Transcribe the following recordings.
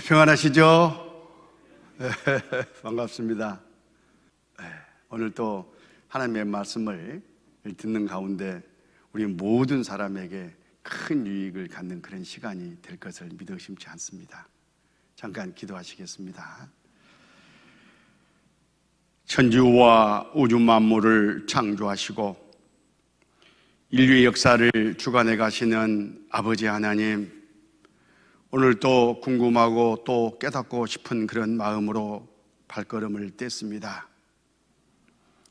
평안하시죠? 반갑습니다. 오늘 또 하나님의 말씀을 듣는 가운데 우리 모든 사람에게 큰 유익을 갖는 그런 시간이 될 것을 믿어 의심치 않습니다. 잠깐 기도하시겠습니다. 천지와 우주 만물을 창조하시고 인류의 역사를 주관해 가시는 아버지 하나님, 오늘 또 궁금하고 또 깨닫고 싶은 그런 마음으로 발걸음을 뗐습니다.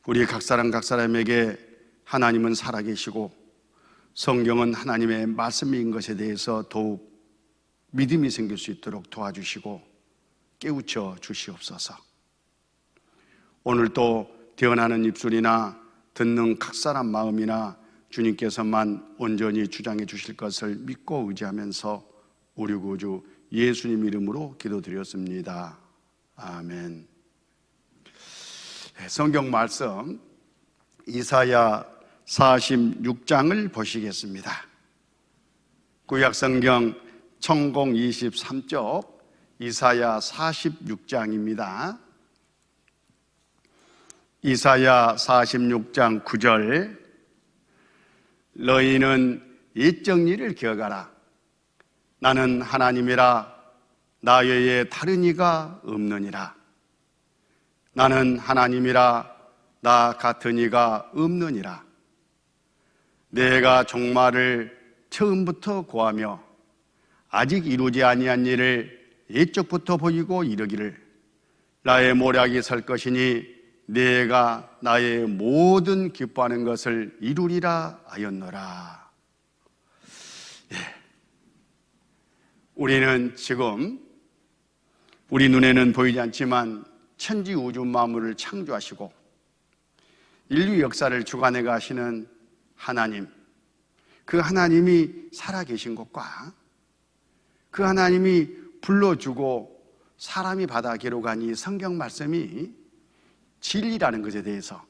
우리 각 사람에게 하나님은 살아계시고 성경은 하나님의 말씀인 것에 대해서 더욱 믿음이 생길 수 있도록 도와주시고 깨우쳐 주시옵소서. 오늘 또 대언하는 입술이나 듣는 각 사람 마음이나 주님께서만 온전히 주장해 주실 것을 믿고 의지하면서 우리 구주 예수님 이름으로 기도드렸습니다. 아멘. 성경 말씀 이사야 46장을 보시겠습니다. 구약 성경 천공 23쪽 이사야 46장입니다. 이사야 46장 9절, 너희는 옛 정리를 기억하라. 나는 하나님이라 나 외에 다른 이가 없느니라. 나는 하나님이라 나 같은 이가 없느니라. 내가 종말을 처음부터 고하며 아직 이루지 아니한 일을 옛적부터 보이고 이르기를 나의 모략이 설 것이니 내가 나의 모든 기뻐하는 것을 이루리라 하였노라. 우리는 지금 우리 눈에는 보이지 않지만 천지 우주 만물을 창조하시고 인류 역사를 주관해 가시는 하나님, 그 하나님이 살아계신 것과 그 하나님이 불러주고 사람이 받아 기록한 이 성경 말씀이 진리라는 것에 대해서,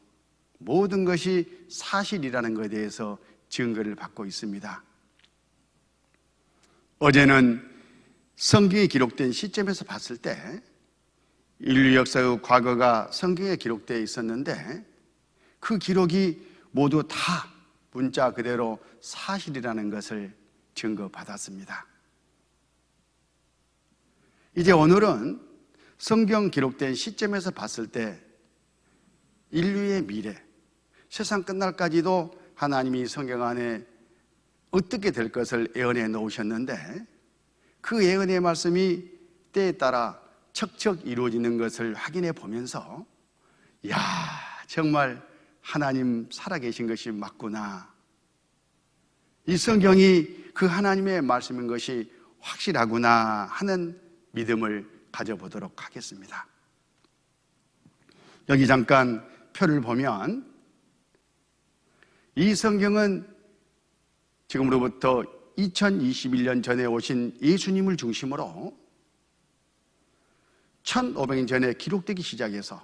모든 것이 사실이라는 것에 대해서 증거를 받고 있습니다. 어제는 성경에 기록된 시점에서 봤을 때 인류 역사의 과거가 성경에 기록되어 있었는데 그 기록이 모두 다 문자 그대로 사실이라는 것을 증거받았습니다. 이제 오늘은 성경 기록된 시점에서 봤을 때 인류의 미래, 세상 끝날까지도 하나님이 성경 안에 어떻게 될 것을 예언해 놓으셨는데 그 예언의 말씀이 때에 따라 척척 이루어지는 것을 확인해 보면서 야, 정말 하나님 살아계신 것이 맞구나. 이 성경이 그 하나님의 말씀인 것이 확실하구나 하는 믿음을 가져보도록 하겠습니다. 여기 잠깐 표를 보면 이 성경은 지금으로부터 2021년 전에 오신 예수님을 중심으로 1500년 전에 기록되기 시작해서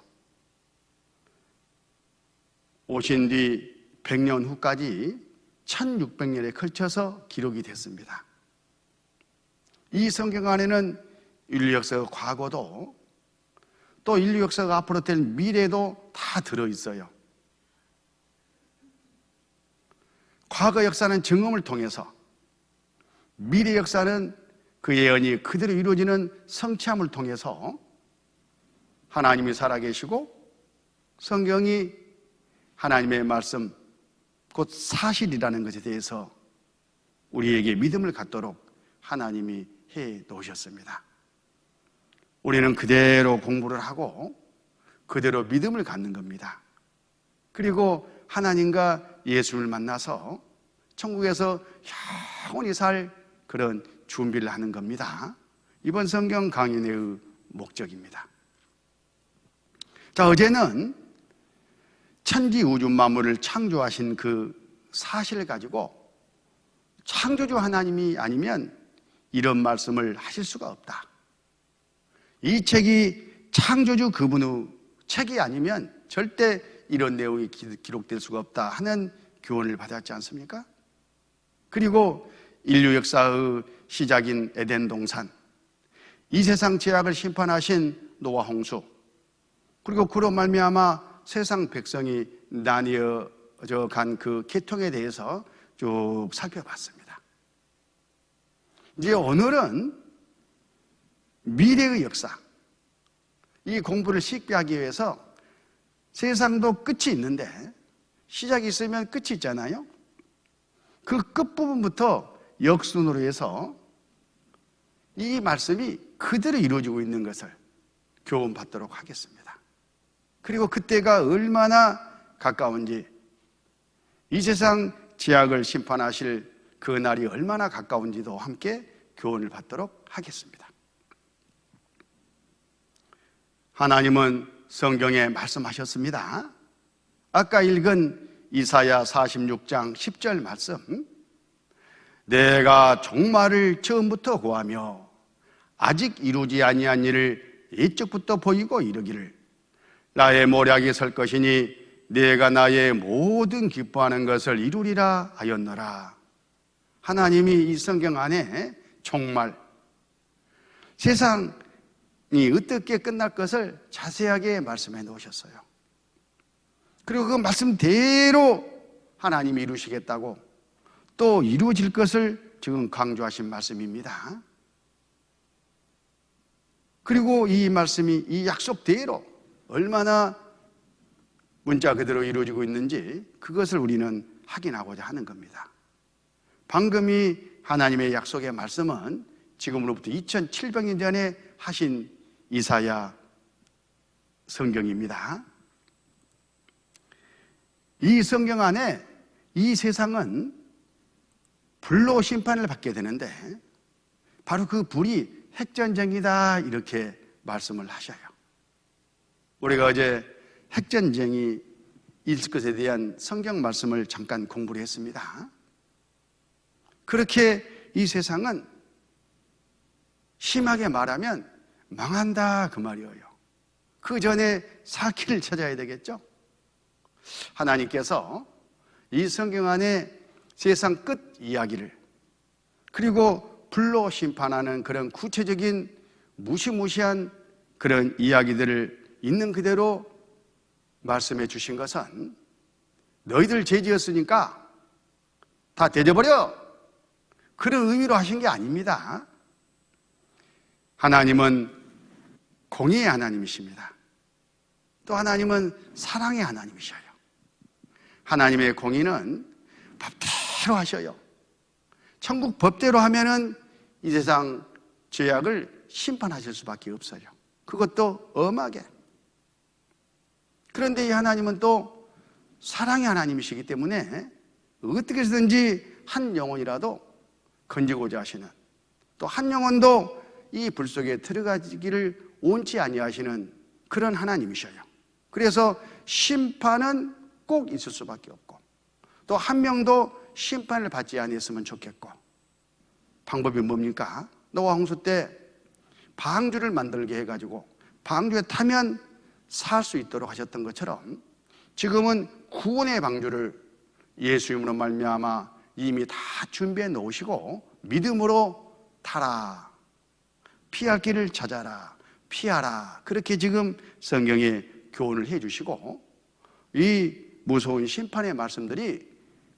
오신 뒤 100년 후까지 1600년에 걸쳐서 기록이 됐습니다. 이 성경 안에는 인류 역사의 과거도 또 인류 역사가 앞으로 될 미래도 다 들어있어요. 과거 역사는 증언을 통해서, 미래 역사는 그 예언이 그대로 이루어지는 성취함을 통해서 하나님이 살아계시고 성경이 하나님의 말씀, 곧 사실이라는 것에 대해서 우리에게 믿음을 갖도록 하나님이 해 놓으셨습니다. 우리는 그대로 공부를 하고 그대로 믿음을 갖는 겁니다. 그리고 하나님과 예수를 만나서 천국에서 영원히 살 그런 준비를 하는 겁니다. 이번 성경 강연의 목적입니다. 자, 어제는 천지 우주 만물을 창조하신 그 사실을 가지고 창조주 하나님이 아니면 이런 말씀을 하실 수가 없다. 이 책이 창조주 그분의 책이 아니면 절대 이런 내용이 기록될 수가 없다 하는 교훈을 받았지 않습니까? 그리고 인류 역사의 시작인 에덴 동산, 이 세상 죄악을 심판하신 노아 홍수, 그리고 그로 말미암아 세상 백성이 나뉘어져 간 그 계통에 대해서 쭉 살펴봤습니다. 이제 오늘은 미래의 역사, 이 공부를 쉽게 하기 위해서 세상도 끝이 있는데 시작이 있으면 끝이 있잖아요. 그 끝부분부터 역순으로 해서 이 말씀이 그대로 이루어지고 있는 것을 교훈받도록 하겠습니다. 그리고 그때가 얼마나 가까운지, 이 세상 죄악을 심판하실 그 날이 얼마나 가까운지도 함께 교훈을 받도록 하겠습니다. 하나님은 성경에 말씀하셨습니다. 아까 읽은 이사야 46장 10절 말씀, 내가 종말을 처음부터 고하며 아직 이루지 아니한 일을 예적부터 보이고 이르기를 나의 모략이 설 것이니 내가 나의 모든 기뻐하는 것을 이루리라 하였노라. 하나님이 이 성경 안에 종말, 세상이 어떻게 끝날 것을 자세하게 말씀해 놓으셨어요. 그리고 그 말씀대로 하나님이 이루시겠다고 또 이루어질 것을 지금 강조하신 말씀입니다. 그리고 이 말씀이 이 약속대로 얼마나 문자 그대로 이루어지고 있는지 그것을 우리는 확인하고자 하는 겁니다. 방금 이 하나님의 약속의 말씀은 지금으로부터 2700년 전에 하신 이사야 성경입니다. 이 성경 안에 이 세상은 불로 심판을 받게 되는데 바로 그 불이 핵전쟁이다, 이렇게 말씀을 하셔요. 우리가 어제 핵전쟁이 있을 것에 대한 성경 말씀을 잠깐 공부를 했습니다. 그렇게 이 세상은 심하게 말하면 망한다, 그 말이에요. 그 전에 살 길을 찾아야 되겠죠. 하나님께서 이 성경 안에 세상 끝 이야기를, 그리고 불로 심판하는 그런 구체적인 무시무시한 그런 이야기들을 있는 그대로 말씀해 주신 것은 너희들 죄 지었으니까 다 대져버려, 그런 의미로 하신 게 아닙니다. 하나님은 공의의 하나님이십니다. 또 하나님은 사랑의 하나님이셔요. 하나님의 공의는 법대로 하셔요. 천국 법대로 하면은 이 세상 죄악을 심판하실 수밖에 없어요. 그것도 엄하게. 그런데 이 하나님은 또 사랑의 하나님이시기 때문에 어떻게 해서든지 한 영혼이라도 건지고자 하시는, 또 한 영혼도 이 불 속에 들어가기를 원치 아니하시는 그런 하나님이셔요. 그래서 심판은 꼭 있을 수밖에 없고, 또 한 명도 심판을 받지 아니했으면 좋겠고, 방법이 뭡니까? 노아 홍수 때 방주를 만들게 해가지고 방주에 타면 살 수 있도록 하셨던 것처럼 지금은 구원의 방주를 예수님으로 말미암아 이미 다 준비해 놓으시고 믿음으로 타라, 피할 길을 찾아라, 피하라, 그렇게 지금 성경에 교훈을 해 주시고, 이 무서운 심판의 말씀들이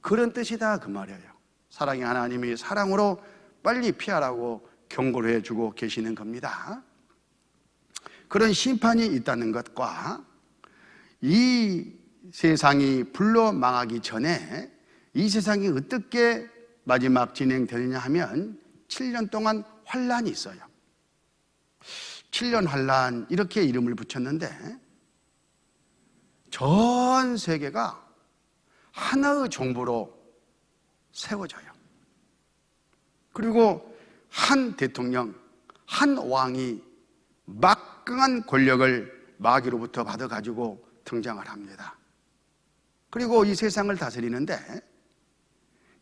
그런 뜻이다, 그 말이에요. 사랑의 하나님이 사랑으로 빨리 피하라고 경고를 해주고 계시는 겁니다. 그런 심판이 있다는 것과 이 세상이 불로 망하기 전에 이 세상이 어떻게 마지막 진행되느냐 하면 7년 동안 환란이 있어요. 7년 환란, 이렇게 이름을 붙였는데 전 세계가 하나의 정부로 세워져요. 그리고 한 대통령, 한 왕이 막강한 권력을 마귀로부터 받아가지고 등장을 합니다. 그리고 이 세상을 다스리는데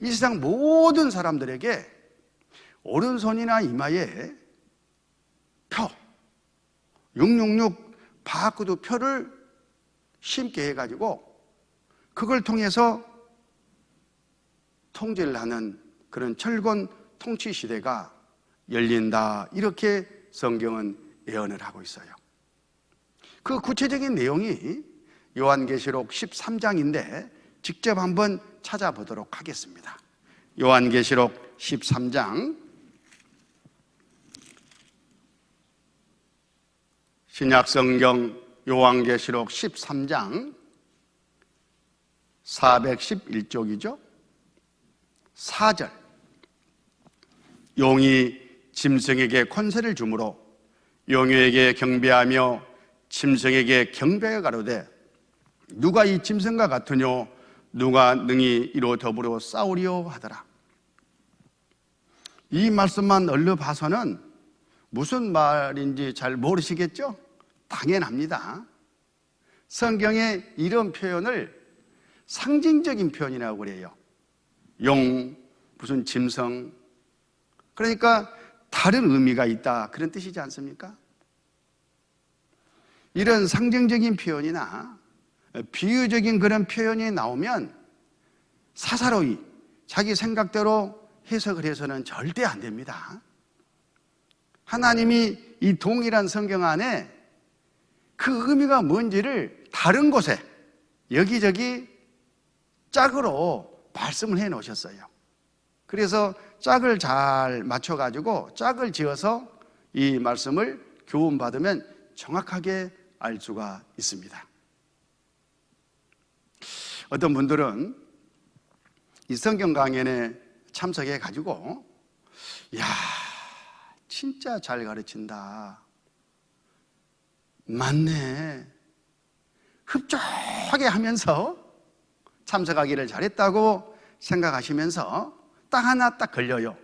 이 세상 모든 사람들에게 오른손이나 이마에 표, 666 바코드 표를 심게 해가지고 그걸 통해서 통제를 하는 그런 철권 통치 시대가 열린다, 이렇게 성경은 예언을 하고 있어요. 그 구체적인 내용이 요한계시록 13장인데 직접 한번 찾아보도록 하겠습니다. 요한계시록 13장, 신약성경 요한계시록 13장 411쪽이죠. 4절. 용이 짐승에게 권세를 주므로 용에게 경배하며 짐승에게 경배가 가로되 누가 이 짐승과 같으뇨 누가 능히 이로 더불어 싸우리요 하더라. 이 말씀만 얼른 봐서는 무슨 말인지 잘 모르시겠죠? 당연합니다. 성경에 이런 표현을 상징적인 표현이라고 그래요. 용, 무슨 짐승. 그러니까 다른 의미가 있다, 그런 뜻이지 않습니까? 이런 상징적인 표현이나 비유적인 그런 표현이 나오면 사사로이 자기 생각대로 해석을 해서는 절대 안 됩니다. 하나님이 이 동일한 성경 안에 그 의미가 뭔지를 다른 곳에 여기저기 짝으로 말씀을 해 놓으셨어요. 그래서 짝을 잘 맞춰가지고 짝을 지어서 이 말씀을 교훈받으면 정확하게 알 수가 있습니다. 어떤 분들은 이 성경 강연에 참석해 가지고 야, 진짜 잘 가르친다. 맞네. 흡족하게 하면서 참석하기를 잘했다고 생각하시면서 딱 하나 딱 걸려요. 야,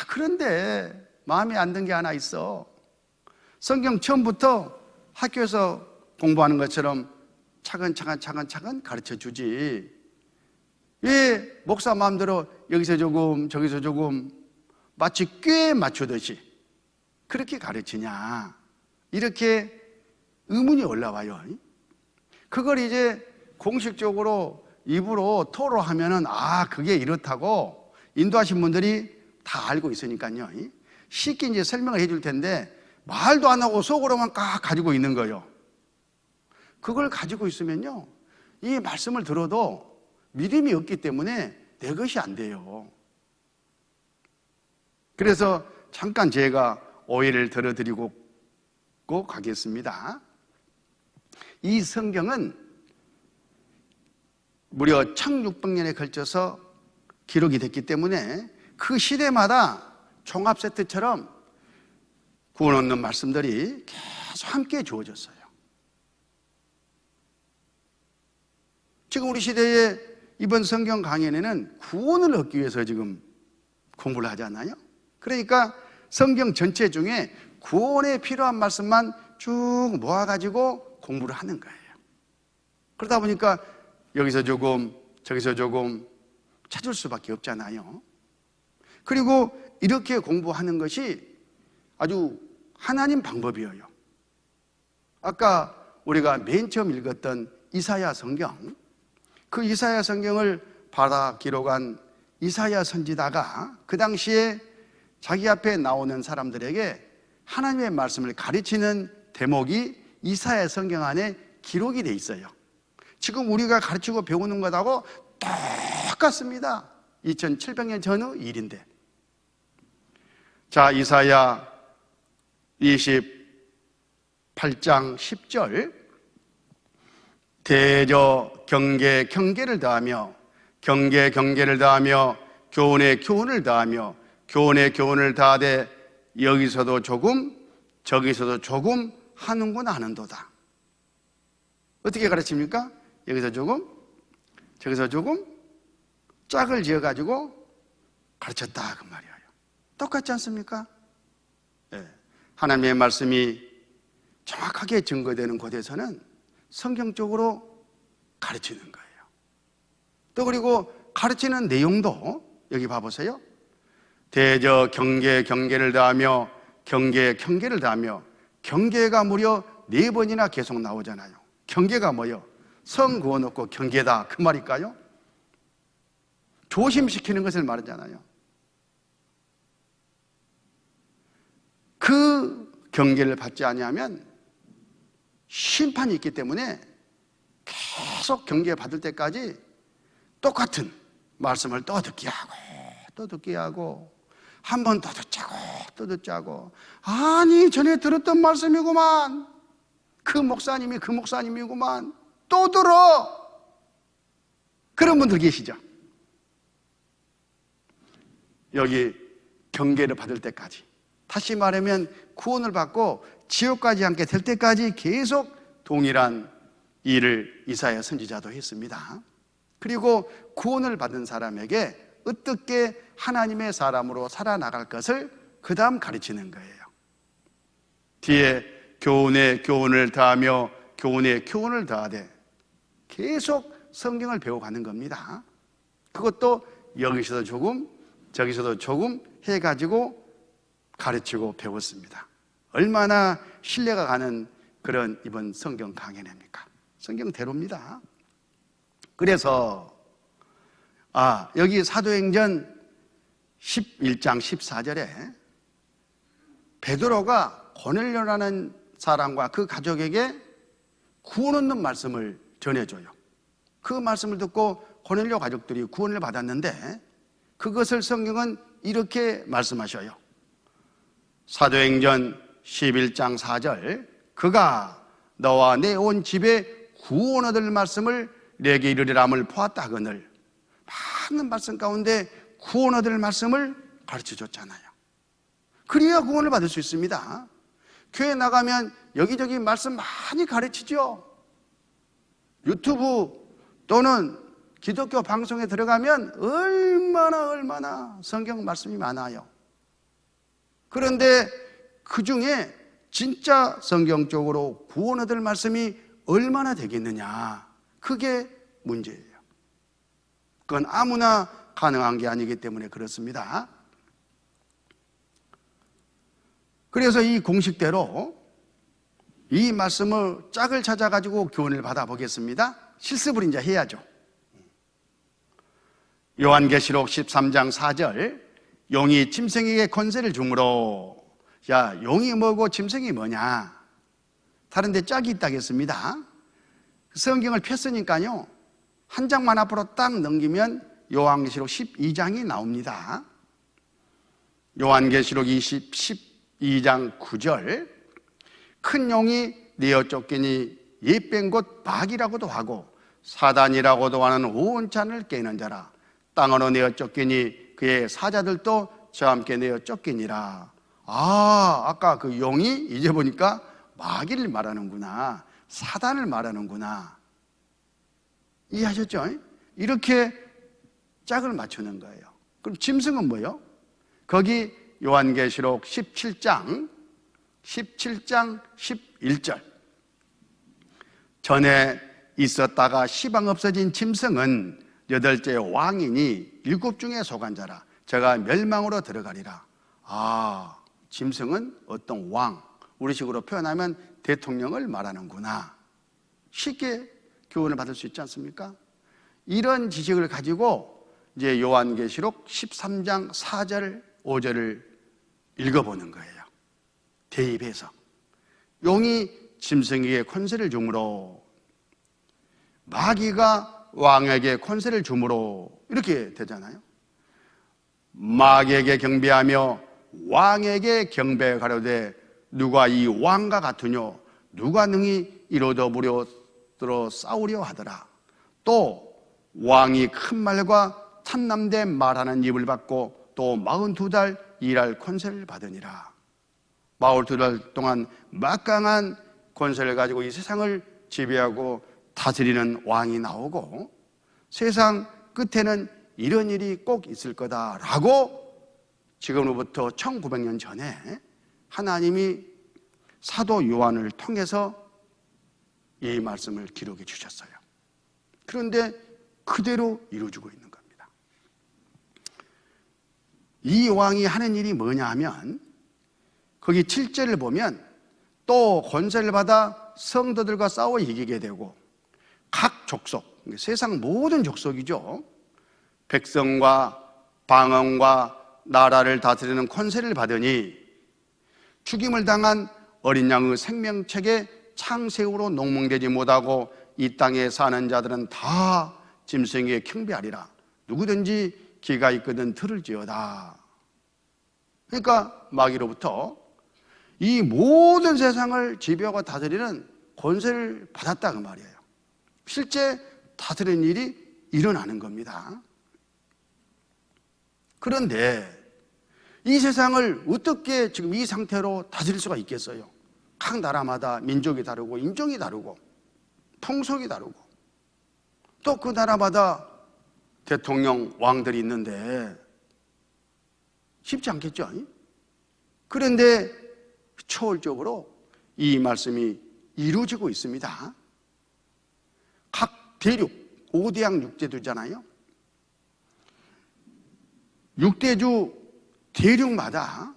그런데 마음에 안 든 게 하나 있어. 성경 처음부터 학교에서 공부하는 것처럼 차근차근 가르쳐 주지. 왜 목사 마음대로 여기서 조금 저기서 조금 마치 꽤 맞추듯이 그렇게 가르치냐, 이렇게 의문이 올라와요. 그걸 이제 공식적으로 입으로 토로하면은 그게 이렇다고 인도하신 분들이 다 알고 있으니까요. 쉽게 이제 설명을 해줄 텐데 말도 안 하고 속으로만 꽉 가지고 있는 거예요. 그걸 가지고 있으면요, 이 말씀을 들어도 믿음이 없기 때문에 내 것이 안 돼요. 그래서 잠깐 제가 오해를 들어드리고 가겠습니다. 이 성경은 무려 1600년에 걸쳐서 기록이 됐기 때문에 그 시대마다 종합 세트처럼 구원 얻는 말씀들이 계속 함께 주어졌어요. 지금 우리 시대에 이번 성경 강연에는 구원을 얻기 위해서 지금 공부를 하지 않나요? 그러니까 성경 전체 중에 구원에 필요한 말씀만 쭉 모아가지고 공부를 하는 거예요. 그러다 보니까 여기서 조금 저기서 조금 찾을 수밖에 없잖아요. 그리고 이렇게 공부하는 것이 아주 하나님 방법이에요. 아까 우리가 맨 처음 읽었던 이사야 성경, 그 이사야 성경을 받아 기록한 이사야 선지자가 그 당시에 자기 앞에 나오는 사람들에게 하나님의 말씀을 가르치는 대목이 이사야 성경 안에 기록이 돼 있어요. 지금 우리가 가르치고 배우는 것하고 똑같습니다. 2700년 전의 일인데. 자, 이사야 28장 10절. 대저 경계를 다하며 경계를 다하며 교훈에 교훈을 다하며 교훈에 교훈을 다하되 여기서도 조금 저기서도 조금 하는구나 하는도다. 어떻게 가르칩니까? 여기서 조금 저기서 조금 짝을 지어가지고 가르쳤다, 그 말이에요. 똑같지 않습니까? 네. 하나님의 말씀이 정확하게 증거되는 곳에서는 성경적으로 가르치는 거예요. 또 그리고 가르치는 내용도 여기 봐보세요. 대저 경계를 다하며 경계를 다하며, 경계가 무려 4번이나 계속 나오잖아요. 경계가 뭐예요? 성 그어놓고 경계다, 그 말일까요? 조심시키는 것을 말하잖아요. 그 경계를 받지 아니하면 심판이 있기 때문에 계속 경계 받을 때까지 똑같은 말씀을 또 듣게 하고 또 듣게 하고 한 번 더 듣자고 또 듣자고. 아니 전에 들었던 말씀이구만. 그 목사님이 그 목사님이구만. 또 들어. 그런 분들 계시죠? 여기 경계를 받을 때까지, 다시 말하면 구원을 받고 지옥까지 않게 될 때까지 계속 동일한 일을 이사야 선지자도 했습니다. 그리고 구원을 받은 사람에게 어떻게 하나님의 사람으로 살아나갈 것을 그 다음 가르치는 거예요. 뒤에 교훈에 교훈을 더하며 교훈에 교훈을 더하되 계속 성경을 배워가는 겁니다. 그것도 여기서도 조금 저기서도 조금 해가지고 가르치고 배웠습니다. 얼마나 신뢰가 가는 그런 이번 성경 강연입니까? 성경대로입니다. 그래서 여기 사도행전 11장 14절에 베드로가 고넬료라는 사람과 그 가족에게 구원 얻는 말씀을 전해줘요. 그 말씀을 듣고 고넬료 가족들이 구원을 받았는데 그것을 성경은 이렇게 말씀하셔요. 사도행전 11장 4절, 그가 너와 내 온 집에 구원 얻을 말씀을 내게 이르리람을 보았다 하거늘. 많은 말씀 가운데 구원 얻을 말씀을 가르쳐줬잖아요. 그래야 구원을 받을 수 있습니다. 교회 나가면 여기저기 말씀 많이 가르치죠. 유튜브 또는 기독교 방송에 들어가면 얼마나 성경 말씀이 많아요. 그런데 그 중에 진짜 성경적으로 구원 얻을 말씀이 얼마나 되겠느냐, 그게 문제예요. 그건 아무나 가능한 게 아니기 때문에 그렇습니다. 그래서 이 공식대로 이 말씀을 짝을 찾아가지고 교훈을 받아보겠습니다. 실습을 이제 해야죠. 요한계시록 13장 4절, 용이 짐승에게 권세를 주므로. 야, 용이 뭐고 짐승이 뭐냐? 다른 데 짝이 있다겠습니다. 성경을 폈으니까요, 한 장만 앞으로 딱 넘기면 요한계시록 12장이 나옵니다. 요한계시록 12장 9절, 큰 용이 내어 쫓기니 옛뺀 곧 박이라고도 하고 사단이라고도 하는 온찬을 깨는 자라. 땅으로 내어 쫓기니 그의 사자들도 저와 함께 내어 쫓기니라. 아까 그 용이 이제 보니까 마귀를 말하는구나, 사단을 말하는구나. 이해하셨죠? 이렇게 짝을 맞추는 거예요. 그럼 짐승은 뭐예요? 거기 요한계시록 17장 11절, 전에 있었다가 시방 없어진 짐승은 8째 왕이니 7 중에 속한 자라. 저가 멸망으로 들어가리라. 짐승은 어떤 왕, 우리식으로 표현하면 대통령을 말하는구나. 쉽게 교훈을 받을 수 있지 않습니까? 이런 지식을 가지고 이제 요한계시록 13장 4절 5절을 읽어보는 거예요. 대입해서 용이 짐승에게 권세를 주므로, 마귀가 왕에게 권세를 주므로, 이렇게 되잖아요. 마귀에게 경배하며 왕에게 경배하려되 누가 이 왕과 같으뇨? 누가 능히 이로더 무료들어 싸우려 하더라. 또 왕이 큰 말과 탐남된 말하는 입을 받고 또 42달 일할 권세를 받으니라. 42달 동안 막강한 권세를 가지고 이 세상을 지배하고 다스리는 왕이 나오고 세상 끝에는 이런 일이 꼭 있을 거다라고 지금으로부터 1900년 전에 하나님이 사도 요한을 통해서 이 말씀을 기록해 주셨어요. 그런데 그대로 이루어지고 있는 겁니다. 이 왕이 하는 일이 뭐냐 하면, 거기 7절을 보면 또 권세를 받아 성도들과 싸워 이기게 되고 각 족속, 세상 모든 족속이죠, 백성과 방언과 나라를 다스리는 권세를 받으니 죽임을 당한 어린 양의 생명책에 창세후로 농멍되지 못하고 이 땅에 사는 자들은 다 짐승에게 경배하리라. 누구든지 귀가 있거든 들을지어다. 그러니까 마귀로부터 이 모든 세상을 지배하고 다스리는 권세를 받았다 그 말이에요. 실제 다스리는 일이 일어나는 겁니다. 그런데 이 세상을 어떻게 지금 이 상태로 다스릴 수가 있겠어요? 각 나라마다 민족이 다르고 인종이 다르고 풍속이 다르고 또 그 나라마다 대통령, 왕들이 있는데 쉽지 않겠죠? 그런데 초월적으로 이 말씀이 이루어지고 있습니다. 각 대륙, 5대양 6대주잖아요. 6대주 대륙마다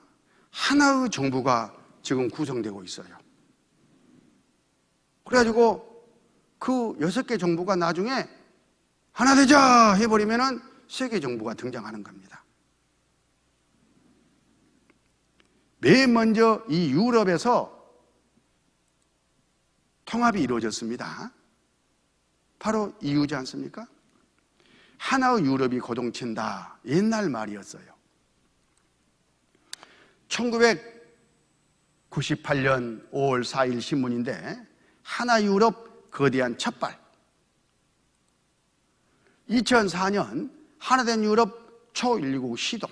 하나의 정부가 지금 구성되고 있어요. 그래가지고 그 6개 정부가 나중에 하나 되자 해버리면은 세계 정부가 등장하는 겁니다. 맨 먼저 이 유럽에서 통합이 이루어졌습니다. 바로 EU지 않습니까? 하나의 유럽이 고동친다. 옛날 말이었어요. 1998년 5월 4일 신문인데 하나 유럽 거대한 첫발. 2004년 하나된 유럽 초129 시동.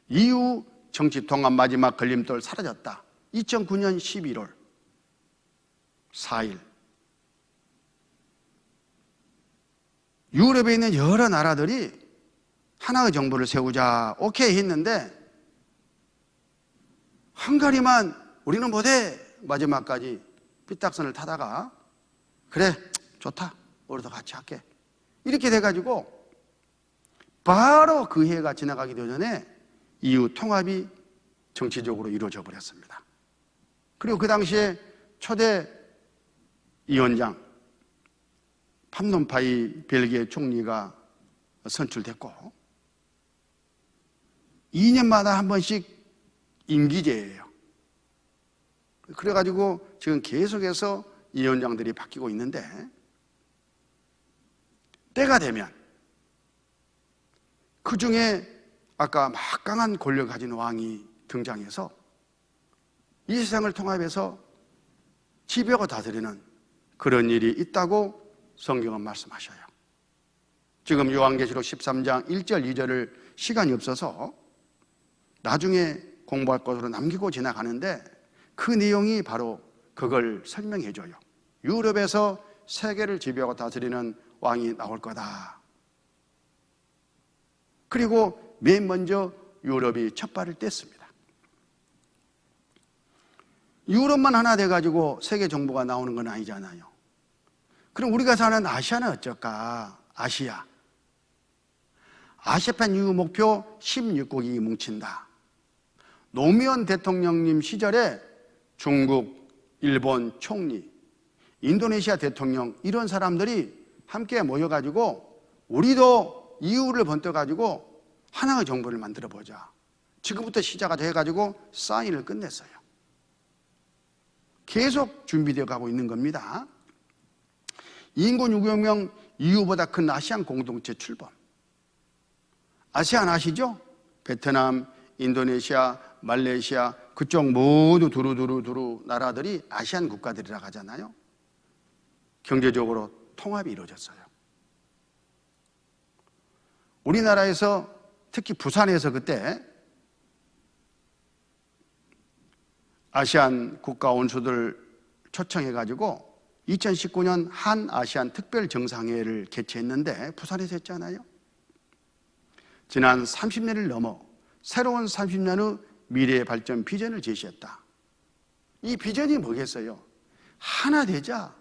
EU 정치 통합 마지막 걸림돌 사라졌다. 2009년 11월 4일. 유럽에 있는 여러 나라들이 하나의 정부를 세우자 오케이 했는데 헝가리만 우리는 못해 마지막까지 삐딱선을 타다가 그래 좋다 우리도 같이 할게 이렇게 돼가지고 바로 그 해가 지나가기도 전에 EU 통합이 정치적으로 이루어져 버렸습니다. 그리고 그 당시에 초대 위원장 팜론파이 벨기에 총리가 선출됐고 2년마다 한 번씩 임기제예요. 그래가지고 지금 계속해서 위원장들이 바뀌고 있는데 때가 되면 그 중에 아까 막강한 권력을 가진 왕이 등장해서 이 세상을 통합해서 지배하고 다스리는 그런 일이 있다고 성경은 말씀하셔요. 지금 요한계시록 13장 1절 2절을 시간이 없어서 나중에 공부할 것으로 남기고 지나가는데 그 내용이 바로 그걸 설명해 줘요. 유럽에서 세계를 지배하고 다스리는 왕이 나올 거다. 그리고 맨 먼저 유럽이 첫 발을 뗐습니다. 유럽만 하나 돼가지고 세계 정부가 나오는 건 아니잖아요. 그럼 우리가 사는 아시아는 어쩔까? 아시아판 이후 목표 16국이 뭉친다. 노무현 대통령님 시절에 중국, 일본 총리, 인도네시아 대통령 이런 사람들이 함께 모여가지고 우리도 이유를 번떠가지고 하나의 정부를 만들어보자. 지금부터 시작을 해가지고 사인을 끝냈어요. 계속 준비되어 가고 있는 겁니다. 인구 6억 명 이후보다 큰 아시안 공동체 출범. 아시안 아시죠? 베트남, 인도네시아, 말레이시아 그쪽 모두 두루두루 나라들이 아시안 국가들이라고 하잖아요. 경제적으로 통합이 이루어졌어요. 우리나라에서 특히 부산에서 그때 아시안 국가 원수들 초청해가지고 2019년 한 아시안 특별 정상회의를 개최했는데 부산에서 했잖아요. 지난 30년을 넘어 새로운 30년의 미래의 발전 비전을 제시했다. 이 비전이 뭐겠어요? 하나 되자.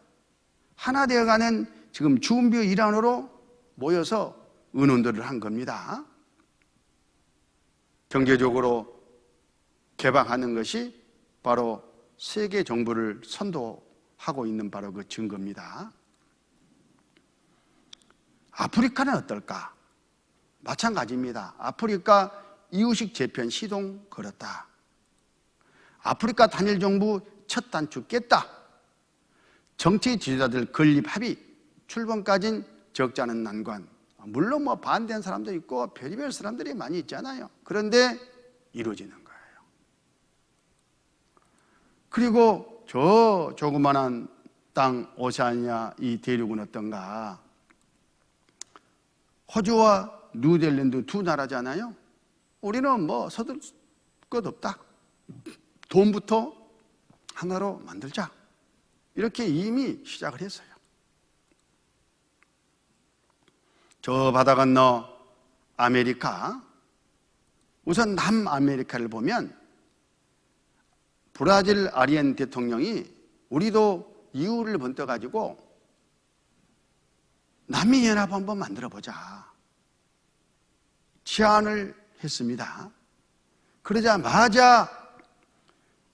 하나 되어가는 지금 준비의 일환으로 모여서 의논들을 한 겁니다. 경제적으로 개방하는 것이 바로 세계 정부를 선도하고 있는 바로 그 증거입니다. 아프리카는 어떨까? 마찬가지입니다. 아프리카 이유식 재편 시동 걸었다. 아프리카 단일 정부 첫 단추 깼다. 정치 지도자들 건립 합의, 출범까진 적지 않은 난관. 물론 뭐 반대한 사람도 있고 별의별 사람들이 많이 있잖아요. 그런데 이루어지는 거예요. 그리고 저 조그만한 땅 오세아니아 이 대륙은 어떤가? 호주와 뉴질랜드 두 나라잖아요. 우리는 뭐 서둘 것 없다. 돈부터 하나로 만들자. 이렇게 이미 시작을 했어요. 저 바다 건너 아메리카, 우선 남아메리카를 보면 브라질 아리엔 대통령이 우리도 이유를 번떠가지고 남미연합 한번 만들어보자 제안을 했습니다. 그러자마자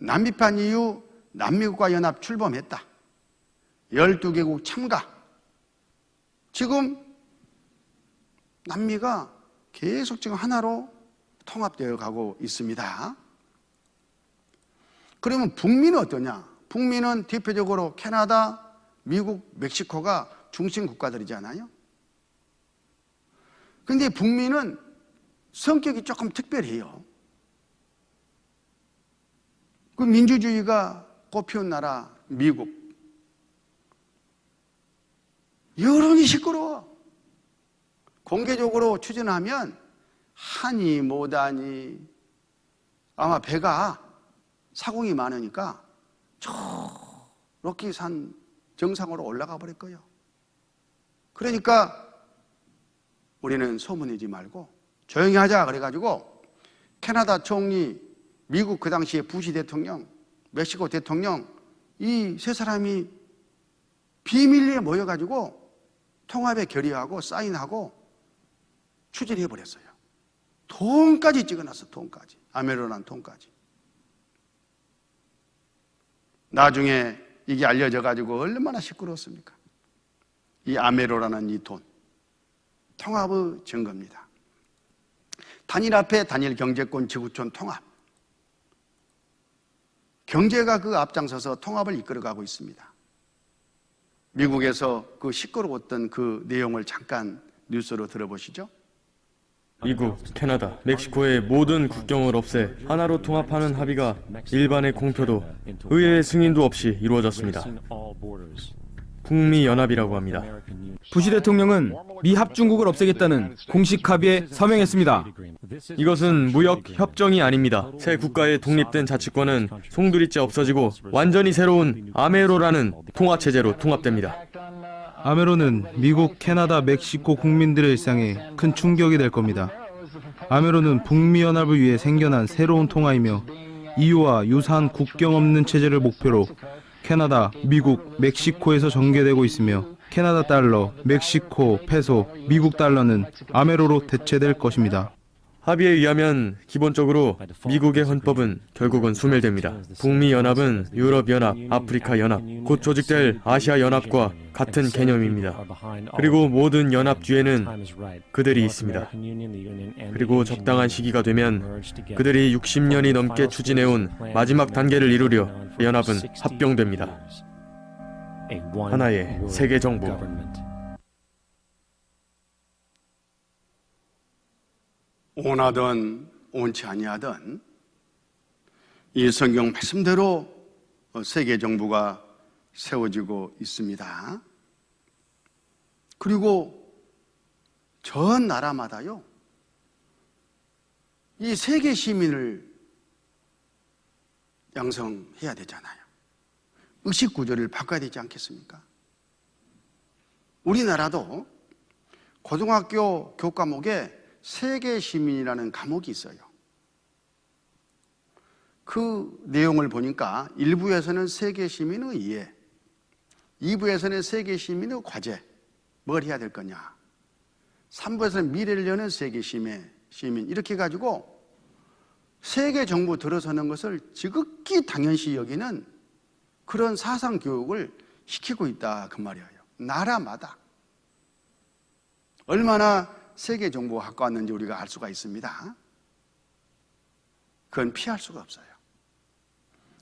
남미판 이후 남미국가 연합 출범했다. 12개국 참가. 지금 남미가 계속 지금 하나로 통합되어 가고 있습니다. 그러면 북미는 어떠냐? 북미는 대표적으로 캐나다, 미국, 멕시코가 중심 국가들이잖아요. 그런데 북미는 성격이 조금 특별해요. 그 민주주의가 꽃피운 나라 미국. 여론이 시끄러워. 공개적으로 추진하면 하니 못하니 아마 배가 사공이 많으니까 저렇게 산 정상으로 올라가 버릴 거예요. 그러니까 우리는 소문내지 말고 조용히 하자 그래가지고 캐나다 총리, 미국 그 당시에 부시 대통령, 멕시코 대통령 이 세 사람이 비밀리에 모여가지고 통합에 결의하고 사인하고 추진해버렸어요. 돈까지 찍어놨어. 돈까지. 아메로란 돈까지. 나중에 이게 알려져가지고 얼마나 시끄러웠습니까? 이 아메로라는 이 돈. 통합의 증거입니다. 단일 화폐, 단일 경제권, 지구촌 통합. 경제가 그 앞장서서 통합을 이끌어가고 있습니다. 미국에서 그 시끄러웠던 그 내용을 잠깐 뉴스로 들어보시죠. 미국, 캐나다, 멕시코의 모든 국경을 없애 하나로 통합하는 합의가 일반의 공표도 의회의 승인도 없이 이루어졌습니다. 북미 연합이라고 합니다. 부시 대통령은 미 합중국을 없애겠다는 공식 합의에 서명했습니다. 이것은 무역 협정이 아닙니다. 새 국가의 독립된 자치권은 송두리째 없어지고 완전히 새로운 아메로라는 통화체제로 통합됩니다. 아메로는 미국, 캐나다, 멕시코 국민들의 일상에 큰 충격이 될 겁니다. 아메로는 북미 연합을 위해 생겨난 새로운 통화이며 EU와 유사한 국경 없는 체제를 목표로 캐나다, 미국, 멕시코에서 전개되고 있으며 캐나다 달러, 멕시코 페소, 미국 달러는 아메로로 대체될 것입니다. 합의에 의하면 기본적으로 미국의 헌법은 결국은 소멸됩니다. 북미 연합은 유럽 연합, 아프리카 연합, 곧 조직될 아시아 연합과 같은 개념입니다. 그리고 모든 연합 뒤에는 그들이 있습니다. 그리고 적당한 시기가 되면 그들이 60년이 넘게 추진해온 마지막 단계를 이루려 연합은 합병됩니다. 하나의 세계 정부. 원하든 원치 아니하든 이 성경 말씀대로 세계 정부가 세워지고 있습니다. 그리고 전 나라마다요 이 세계 시민을 양성해야 되잖아요. 의식 구조를 바꿔야 되지 않겠습니까? 우리나라도 고등학교 교과목에 세계 시민이라는 과목이 있어요. 그 내용을 보니까 1부에서는 세계 시민의 이해, 2부에서는 세계 시민의 과제, 뭘 해야 될 거냐, 3부에서는 미래를 여는 세계 시민 이렇게 해가지고 세계 정부 들어서는 것을 지극히 당연시 여기는 그런 사상 교육을 시키고 있다 그 말이에요. 나라마다 얼마나 세계 정보가 가까웠는지 우리가 알 수가 있습니다. 그건 피할 수가 없어요.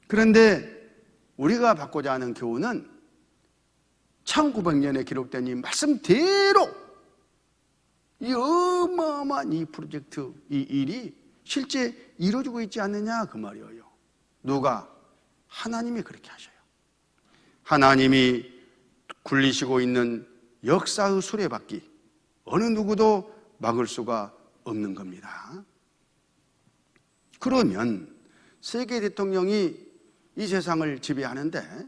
그런데 우리가 받고자 하는 교훈은 1900년에 기록된 이 말씀대로 이 어마어마한 이 프로젝트, 이 일이 실제 이루어지고 있지 않느냐 그 말이에요. 누가? 하나님이 그렇게 하셔요. 하나님이 굴리시고 있는 역사의 수레바퀴, 어느 누구도 막을 수가 없는 겁니다. 그러면 세계 대통령이 이 세상을 지배하는데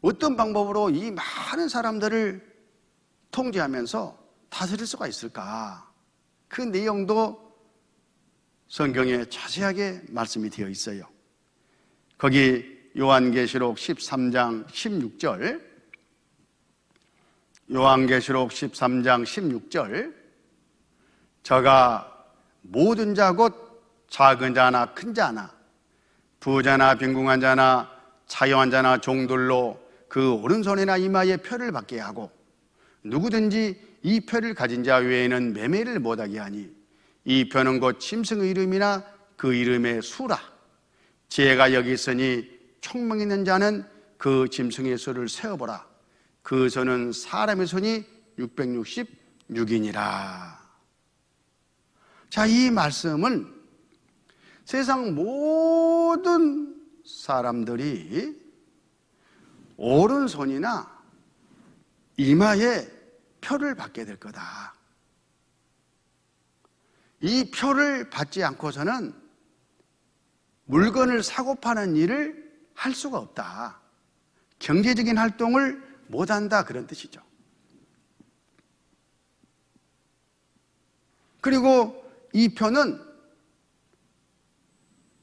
어떤 방법으로 이 많은 사람들을 통제하면서 다스릴 수가 있을까? 그 내용도 성경에 자세하게 말씀이 되어 있어요. 거기 요한계시록 13장 16절, 요한계시록 13장 16절, 저가 모든 자 곧 작은 자나 큰 자나 부자나 빈궁한 자나 자유한 자나 종들로 그 오른손이나 이마에 표를 받게 하고 누구든지 이 표를 가진 자 외에는 매매를 못하게 하니 이 표는 곧 짐승의 이름이나 그 이름의 수라. 지혜가 여기 있으니 총명 있는 자는 그 짐승의 수를 세어보라. 그 수는 사람의 손이 666이니라. 자, 이 말씀은 세상 모든 사람들이 오른손이나 이마에 표를 받게 될 거다. 이 표를 받지 않고서는 물건을 사고 파는 일을 할 수가 없다. 경제적인 활동을 못한다, 그런 뜻이죠. 그리고 이 표는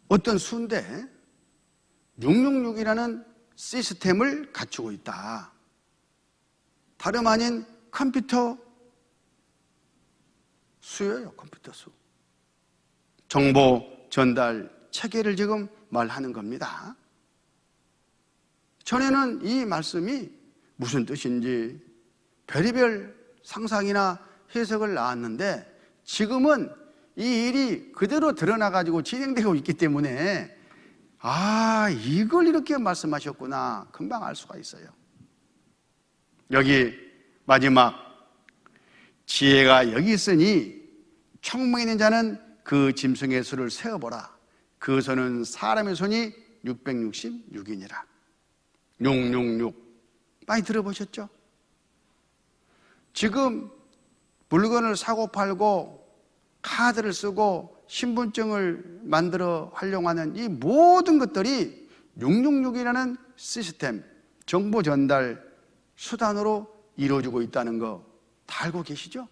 어떤 수인데 666이라는 시스템을 갖추고 있다. 다름 아닌 컴퓨터 수예요. 컴퓨터 수. 정보 전달 체계를 지금 말하는 겁니다. 전에는 이 말씀이 무슨 뜻인지 별의별 상상이나 해석을 낳았는데 지금은 이 일이 그대로 드러나가지고 진행되고 있기 때문에 이걸 이렇게 말씀하셨구나 금방 알 수가 있어요. 여기 마지막 지혜가 여기 있으니 총명 있는 자는 그 짐승의 수를 세어보라. 그 수는 사람의 손이 666이니라. 666 많이 들어보셨죠? 지금 물건을 사고 팔고 카드를 쓰고 신분증을 만들어 활용하는 이 모든 것들이 666이라는 시스템, 정보 전달 수단으로 이루어지고 있다는 거 다 알고 계시죠?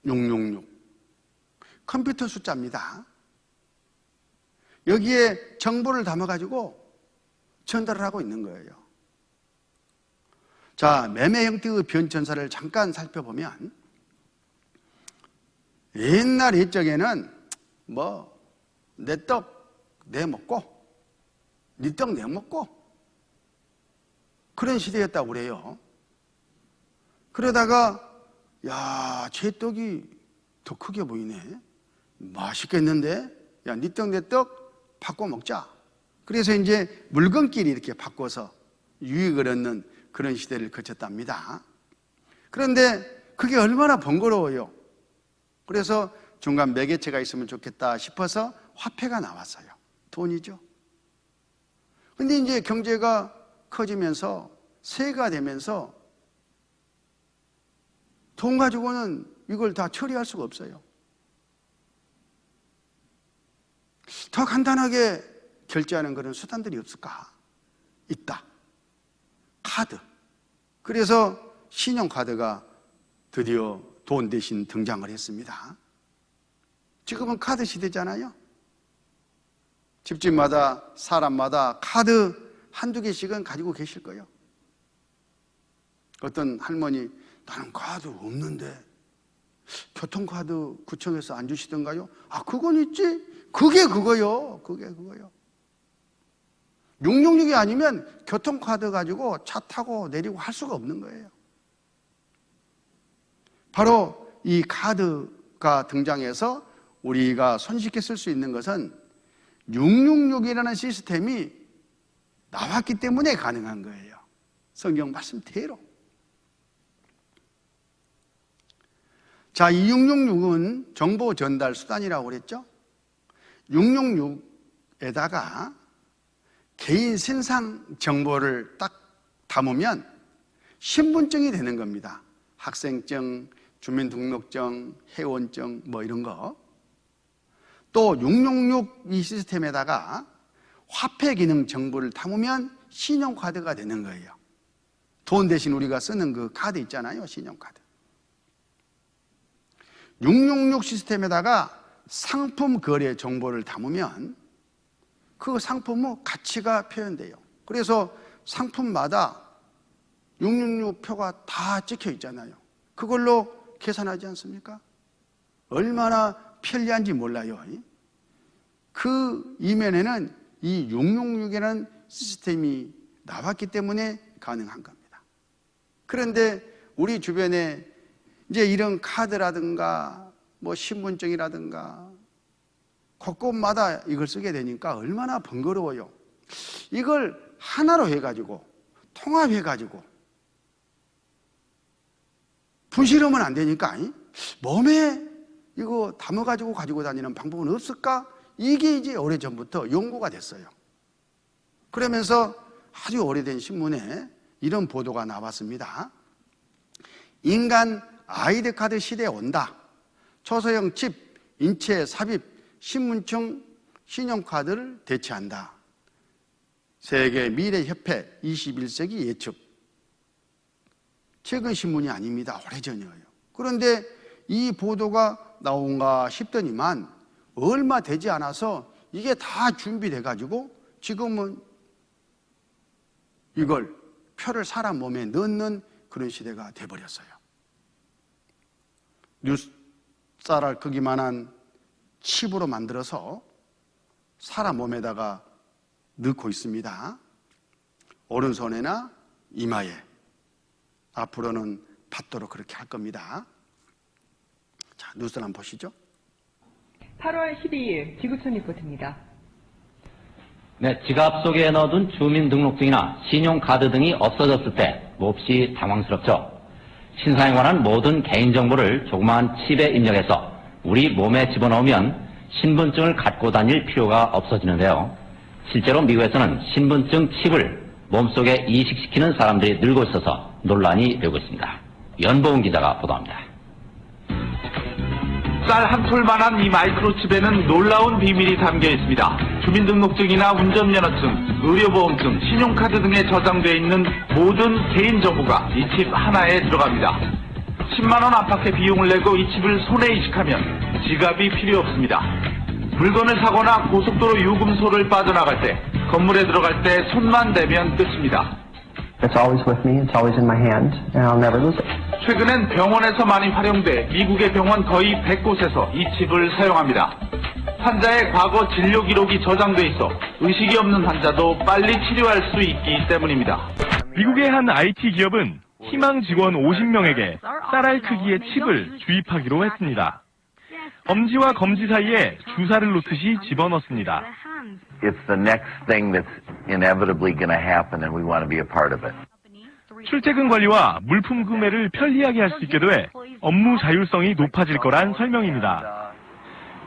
666 컴퓨터 숫자입니다. 여기에 정보를 담아가지고 전달을 하고 있는 거예요. 자, 매매 형태의 변천사를 잠깐 살펴보면 옛날 옛적에는 내 떡 내 먹고 네 떡 내 먹고 그런 시대였다고 그래요. 그러다가 제 떡이 더 크게 보이네. 맛있겠는데? 네 떡 내 떡 바꿔 먹자. 그래서 이제 물건끼리 이렇게 바꿔서 유익을 얻는 그런 시대를 거쳤답니다. 그런데 그게 얼마나 번거로워요. 그래서 중간 매개체가 있으면 좋겠다 싶어서 화폐가 나왔어요. 돈이죠. 근데 이제 경제가 커지면서 세가 되면서 돈 가지고는 이걸 다 처리할 수가 없어요. 더 간단하게 결제하는 그런 수단들이 없을까? 있다. 카드. 그래서 신용카드가 드디어 돈 대신 등장을 했습니다. 지금은 카드 시대잖아요. 집집마다 사람마다 카드 한두 개씩은 가지고 계실 거예요. 어떤 할머니, 나는 카드 없는데 교통카드 구청에서 안 주시던가요? 그건 있지. 그게 그거요. 666이 아니면 교통카드 가지고 차 타고 내리고 할 수가 없는 거예요. 바로 이 카드가 등장해서 우리가 손쉽게 쓸 수 있는 것은 666이라는 시스템이 나왔기 때문에 가능한 거예요. 성경 말씀대로. 자, 이 666은 정보 전달 수단이라고 그랬죠. 666에다가 개인 신상 정보를 딱 담으면 신분증이 되는 겁니다. 학생증, 주민등록증, 회원증 뭐 이런 거. 또 666 이 시스템에다가 화폐 기능 정보를 담으면 신용카드가 되는 거예요. 돈 대신 우리가 쓰는 그 카드 있잖아요. 신용카드. 666 시스템에다가 상품 거래 정보를 담으면 그 상품의 가치가 표현돼요. 그래서 상품마다 666 표가 다 찍혀 있잖아요. 그걸로 계산하지 않습니까? 얼마나 편리한지 몰라요. 그 이면에는 이 666이라는 시스템이 나왔기 때문에 가능한 겁니다. 그런데 우리 주변에 이제 이런 카드라든가 뭐 신분증이라든가 곳곳마다 이걸 쓰게 되니까 얼마나 번거로워요. 이걸 하나로 해가지고 통합해가지고 분실하면 안 되니까 몸에 이거 담아가지고 가지고 다니는 방법은 없을까? 이게 이제 오래전부터 연구가 됐어요. 그러면서 아주 오래된 신문에 이런 보도가 나왔습니다. 인간 아이디 카드 시대에 온다. 초소형 칩, 인체 삽입, 신분증, 신용카드를 대체한다. 세계 미래협회 21세기 예측. 최근 신문이 아닙니다. 오래전이에요. 그런데 이 보도가 나온가 싶더니만 얼마 되지 않아서 이게 다 준비돼 가지고 지금은 이걸 표를 사람 몸에 넣는 그런 시대가 돼버렸어요. 뉴스쌀알 크기만한 칩으로 만들어서 사람 몸에다가 넣고 있습니다. 오른손에나 이마에. 앞으로는 받도록 그렇게 할 겁니다. 자, 뉴스 한번 보시죠. 8월 12일 지구촌 리포트입니다. 네, 지갑 속에 넣어둔 주민등록증이나 신용카드 등이 없어졌을 때 몹시 당황스럽죠. 신상에 관한 모든 개인정보를 조그마한 칩에 입력해서 우리 몸에 집어넣으면 신분증을 갖고 다닐 필요가 없어지는데요. 실제로 미국에서는 신분증 칩을 몸속에 이식시키는 사람들이 늘고 있어서 논란이 되고 있습니다. 연보은 기자가 보도합니다. 쌀 한 톨만한 이 마이크로칩에는 놀라운 비밀이 담겨 있습니다. 주민등록증이나 운전면허증, 의료보험증, 신용카드 등에 저장되어 있는 모든 개인정보가 이 칩 하나에 들어갑니다. 10만 원 안팎의 비용을 내고 이 칩을 손에 이식하면 지갑이 필요 없습니다. 물건을 사거나 고속도로 유금소를 빠져나갈 때, 건물에 들어갈 때 손만 대면 끝입니다. It's always with me. It's always in my hand, and I'll never lose it. 최근엔 병원에서 많이 활용돼 미국의 병원 거의 100곳에서 이 칩을 사용합니다. 환자의 과거 진료 기록이 저장돼 있어 의식이 없는 환자도 빨리 치료할 수 있기 때문입니다. 미국의 한 IT 기업은 희망 직원 50명에게 쌀알 크기의 칩을 주입하기로 했습니다. 엄지와 검지 사이에 주사를 놓듯이 집어넣습니다. It's the next thing that's inevitably going to happen and we want to be a part of it. 출퇴근 관리와 물품 구매를 편리하게 할 수 있게 돼 업무 자율성이 높아질 거란 설명입니다.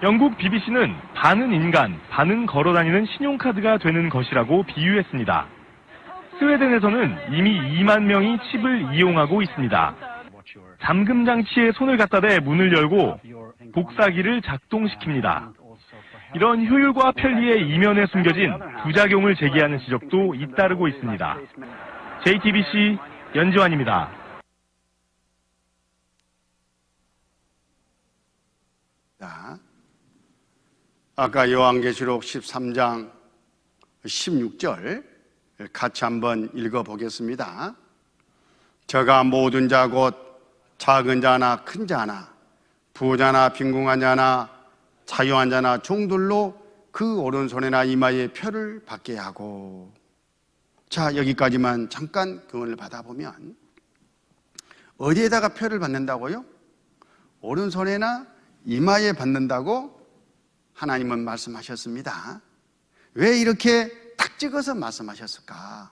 영국 BBC는 반은 인간, 반은 걸어다니는 신용카드가 되는 것이라고 비유했습니다. 스웨덴에서는 이미 2만 명이 칩을 이용하고 있습니다. 잠금 장치에 손을 갖다 대 문을 열고 복사기를 작동시킵니다. 이런 효율과 편리의 이면에 숨겨진 부작용을 제기하는 지적도 잇따르고 있습니다. JTBC 연지환입니다. 자, 아까 요한계시록 13장 16절 같이 한번 읽어보겠습니다. 저가 모든 자 곧 작은 자나 큰 자나 부자나 빈궁한 자나 자유한 자나 종들로 그 오른손이나 이마에 표를 받게 하고. 자, 여기까지만 잠깐 교훈을 받아보면 어디에다가 표를 받는다고요? 오른손에나 이마에 받는다고 하나님은 말씀하셨습니다. 왜 이렇게 딱 찍어서 말씀하셨을까?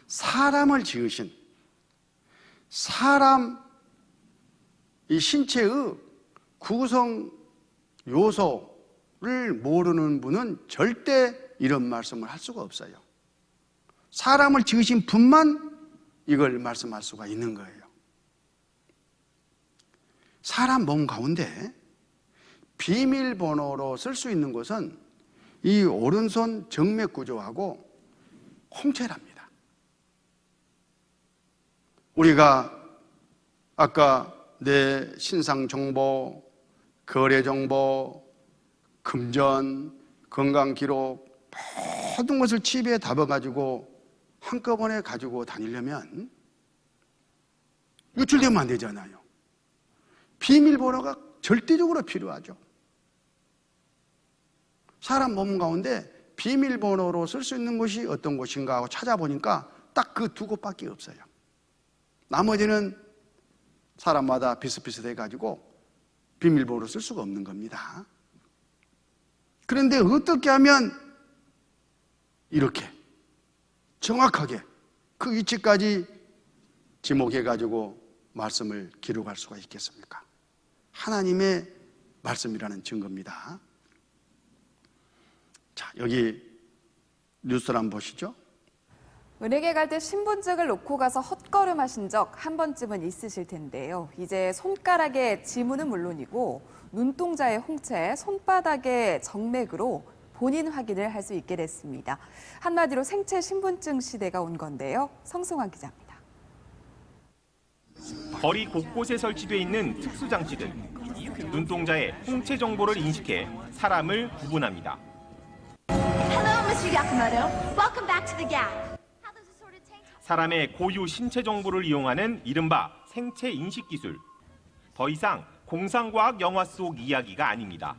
사람을 지으신 사람 이 신체의 구성 요소를 모르는 분은 절대 이런 말씀을 할 수가 없어요. 사람을 지으신 분만 이걸 말씀할 수가 있는 거예요. 사람 몸 가운데 비밀번호로 쓸 수 있는 것은 이 오른손 정맥 구조하고 홍채랍니다. 우리가 아까 내 신상 정보, 거래 정보, 금전, 건강 기록 모든 것을 칩에 담아가지고 한꺼번에 가지고 다니려면 유출되면 안 되잖아요. 비밀번호가 절대적으로 필요하죠. 사람 몸 가운데 비밀번호로 쓸 수 있는 것이 어떤 것인가 하고 찾아보니까 딱 그 두 곳밖에 없어요. 나머지는 사람마다 비슷비슷해 가지고 비밀번호로 쓸 수가 없는 겁니다. 그런데 어떻게 하면 이렇게 정확하게 그 위치까지 지목해 가지고 말씀을 기록할 수가 있겠습니까? 하나님의 말씀이라는 증거입니다. 자, 여기 뉴스를 한번 보시죠. 은행에 갈 때 신분증을 놓고 가서 헛걸음하신 적 한 번쯤은 있으실 텐데요. 이제 손가락의 지문은 물론이고 눈동자의 홍채, 손바닥의 정맥으로 본인 확인을 할 수 있게 됐습니다. 한마디로 생체 신분증 시대가 온 건데요. 성승환 기자입니다. 거리 곳곳에 설치돼 있는 특수 장치들. 눈동자의 홍채 정보를 인식해 사람을 구분합니다. Hello, Mr. Yakamoto. Welcome back to the Gap. 사람의 고유 신체 정보를 이용하는 이른바 생체 인식 기술. 더 이상 공상과학 영화 속 이야기가 아닙니다.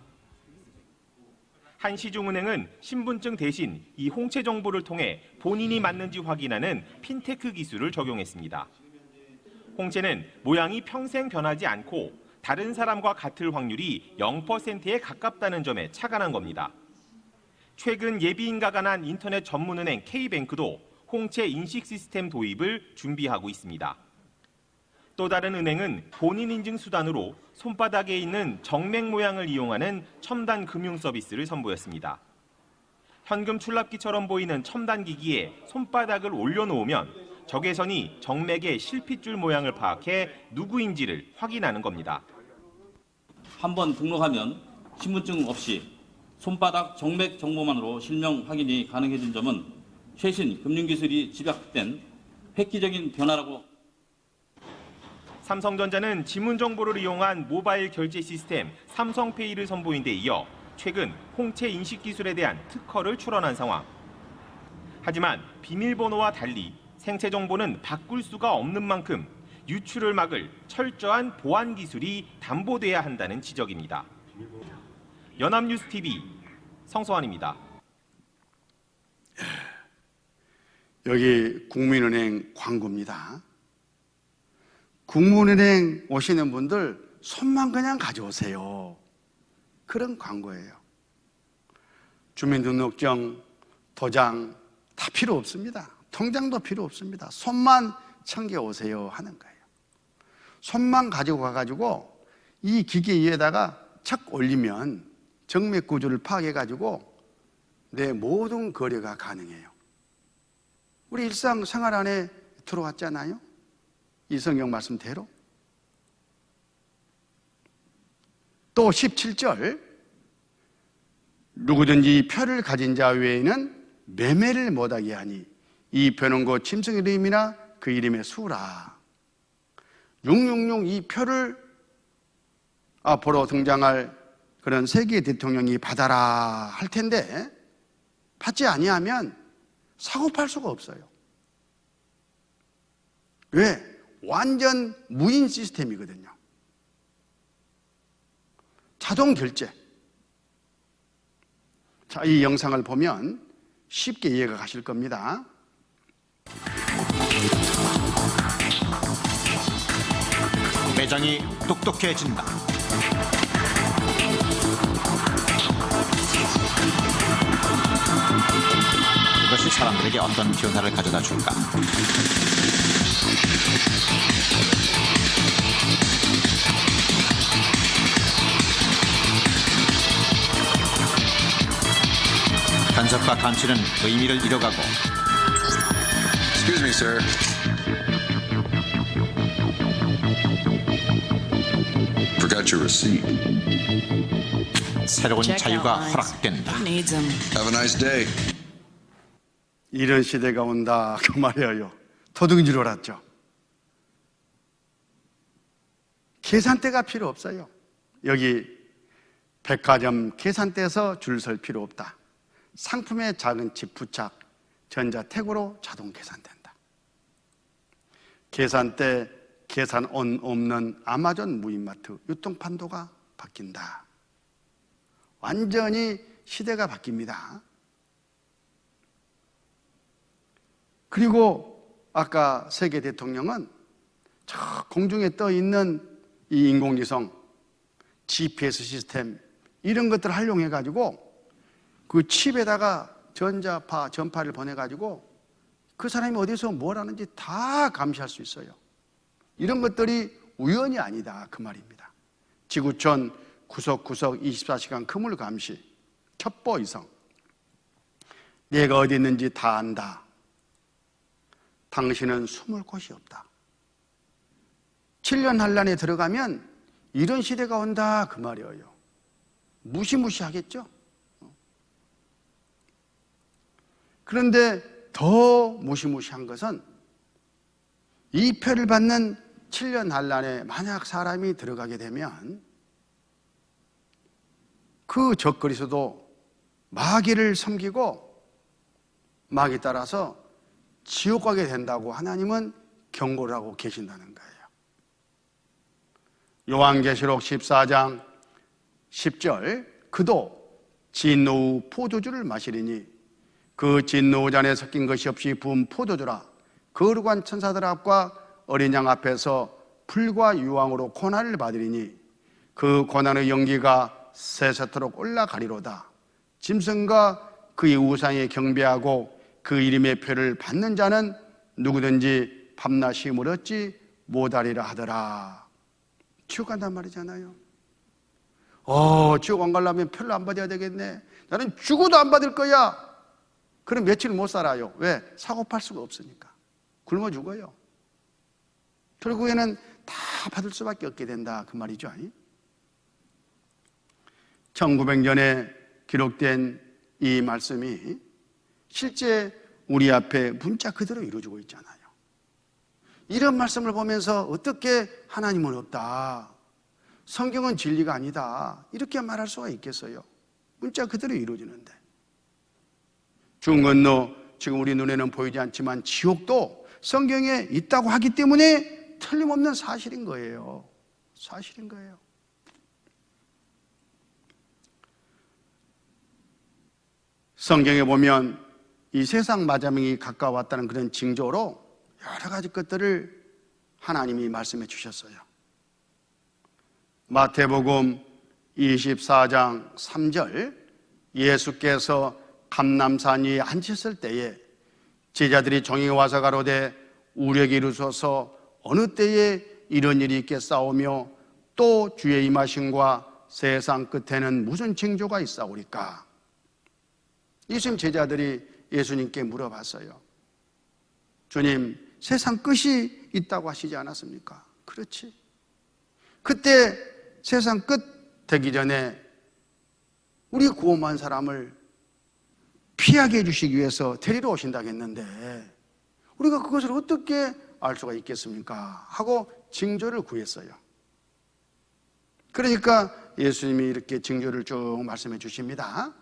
한 시중은행은 신분증 대신 이 홍채 정보를 통해 본인이 맞는지 확인하는 핀테크 기술을 적용했습니다. 홍채는 모양이 평생 변하지 않고 다른 사람과 같을 확률이 0%에 가깝다는 점에 착안한 겁니다. 최근 예비인가가 난 인터넷 전문은행 K뱅크도 홍채 인식 시스템 도입을 준비하고 있습니다. 또 다른 은행은 본인 인증 수단으로 손바닥에 있는 정맥 모양을 이용하는 첨단 금융 서비스를 선보였습니다. 현금 출납기처럼 보이는 첨단 기기에 손바닥을 올려놓으면 적외선이 정맥의 실핏줄 모양을 파악해 누구인지를 확인하는 겁니다. 한번 등록하면 신분증 없이 손바닥 정맥 정보만으로 실명 확인이 가능해진 점은 최신 금융기술이 집약된 획기적인 변화라고. 삼성전자는 지문 정보를 이용한 모바일 결제 시스템 삼성페이를 선보인 데 이어 최근 홍채 인식 기술에 대한 특허를 출원한 상황. 하지만 비밀번호와 달리 생체 정보는 바꿀 수가 없는 만큼 유출을 막을 철저한 보안 기술이 담보돼야 한다는 지적입니다. 연합뉴스TV 성소환입니다. 여기 국민은행 광고입니다. 국민은행 오시는 분들 손만 그냥 가져오세요. 그런 광고예요. 주민등록증, 도장 다 필요 없습니다. 통장도 필요 없습니다. 손만 챙겨오세요 하는 거예요. 손만 가지고 가가지고 이 기계 위에다가 착 올리면 정맥 구조를 파악해가지고 내 모든 거래가 가능해요. 우리 일상생활 안에 들어왔잖아요. 이 성경 말씀대로. 또 17절 누구든지 표를 가진 자 외에는 매매를 못하게 하니 이 표는 곧 짐승의 이름이나 그 이름의 수라. 666 이 표를 앞으로 등장할 그런 세계 대통령이 받아라 할 텐데 받지 아니하면 사고 팔 수가 없어요. 왜? 완전 무인 시스템이거든요. 자동 결제. 자, 이 영상을 보면 쉽게 이해가 가실 겁니다. 매장이 똑똑해진다. 사람들에게 어떤 변화를 가져다 줄까? 간섭과 감시는 의미를 잃어가고 Excuse me, sir. Forgot your receipt. 새로운 자유가 허락된다. Have a nice day. 이런 시대가 온다 그 말이에요. 도둑인 줄 알았죠. 계산대가 필요 없어요. 여기 백화점 계산대에서 줄 설 필요 없다. 상품의 작은 칩 부착, 전자택으로 자동 계산된다. 계산대, 계산원 없는 아마존 무인마트 유통판도가 바뀐다. 완전히 시대가 바뀝니다. 그리고 아까 세계 대통령은 저 공중에 떠 있는 이 인공위성, GPS 시스템 이런 것들을 활용해 가지고 그 칩에다가 전자파, 전파를 보내 가지고 그 사람이 어디서 뭘 하는지 다 감시할 수 있어요. 이런 것들이 우연이 아니다 그 말입니다. 지구촌 구석구석 24시간 그물 감시, 첩보 이성. 내가 어디 있는지 다 안다. 당신은 숨을 곳이 없다. 7년 한란에 들어가면 이런 시대가 온다 그 말이에요. 무시무시하겠죠? 그런데 더 무시무시한 것은 이 표를 받는 7년 한란에 만약 사람이 들어가게 되면 그 적그리스도 마귀를 섬기고 마귀 따라서 지옥 가게 된다고 하나님은 경고를 하고 계신다는 거예요. 요한계시록 14장 10절 그도 진노 포도주를 마시리니 그 진노 잔에 섞인 것이 없이 부은 포도주라 거룩한 천사들 앞과 어린 양 앞에서 불과 유황으로 고난을 받으리니 그 고난의 연기가 새세토록 올라가리로다. 짐승과 그의 우상에 경배하고 그 이름의 표를 받는 자는 누구든지 밤낮이 물었지 못하리라 하더라. 지옥 간단 말이잖아요. 지옥 안 가려면 표를 안 받아야 되겠네. 나는 죽어도 안 받을 거야. 그럼 며칠 못 살아요. 왜? 사고 팔 수가 없으니까. 굶어 죽어요. 결국에는 다 받을 수밖에 없게 된다 그 말이죠. 1900년에 기록된 이 말씀이 실제 우리 앞에 문자 그대로 이루어지고 있잖아요. 이런 말씀을 보면서 어떻게 하나님은 없다, 성경은 진리가 아니다 이렇게 말할 수가 있겠어요? 문자 그대로 이루어지는데. 중건너 지금 우리 눈에는 보이지 않지만 지옥도 성경에 있다고 하기 때문에 틀림없는 사실인 거예요. 사실인 거예요. 성경에 보면 이 세상 마지막이 가까웠다는 그런 징조로 여러 가지 것들을 하나님이 말씀해 주셨어요. 마태복음 24장 3절 예수께서 감람산 위에 앉으셨을 때에 제자들이 종이 와서 가로되 우리에게 이르소서 어느 때에 이런 일이 있겠사오며 또 주의 임하심과 세상 끝에는 무슨 징조가 있사오리까? 예수님 제자들이 예수님께 물어봤어요. 주님, 세상 끝이 있다고 하시지 않았습니까? 그렇지. 그때 세상 끝 되기 전에 우리 구원한 사람을 피하게 해주시기 위해서 데리러 오신다고 했는데 우리가 그것을 어떻게 알 수가 있겠습니까? 하고 징조를 구했어요. 그러니까 예수님이 이렇게 징조를 쭉 말씀해 주십니다.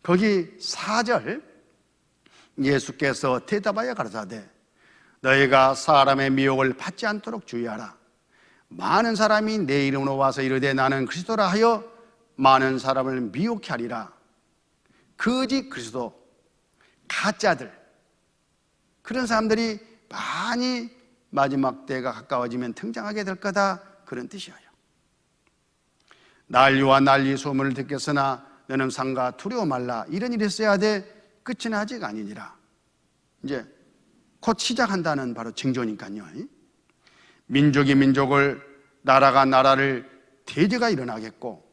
거기 4절 예수께서 대답하여 가라사대 너희가 사람의 미혹을 받지 않도록 주의하라. 많은 사람이 내 이름으로 와서 이르되 나는 그리스도라 하여 많은 사람을 미혹케 하리라. 거짓 그리스도, 가짜들, 그런 사람들이 많이 마지막 때가 가까워지면 등장하게 될 거다, 그런 뜻이에요. 난리와 난리 소문을 듣겠으나 너는 상가 두려워 말라. 이런 일이 있어야 돼. 끝은 아직 아니니라. 이제 곧 시작한다는 바로 징조니까요. 민족이 민족을, 나라가 나라를 대제가 일어나겠고,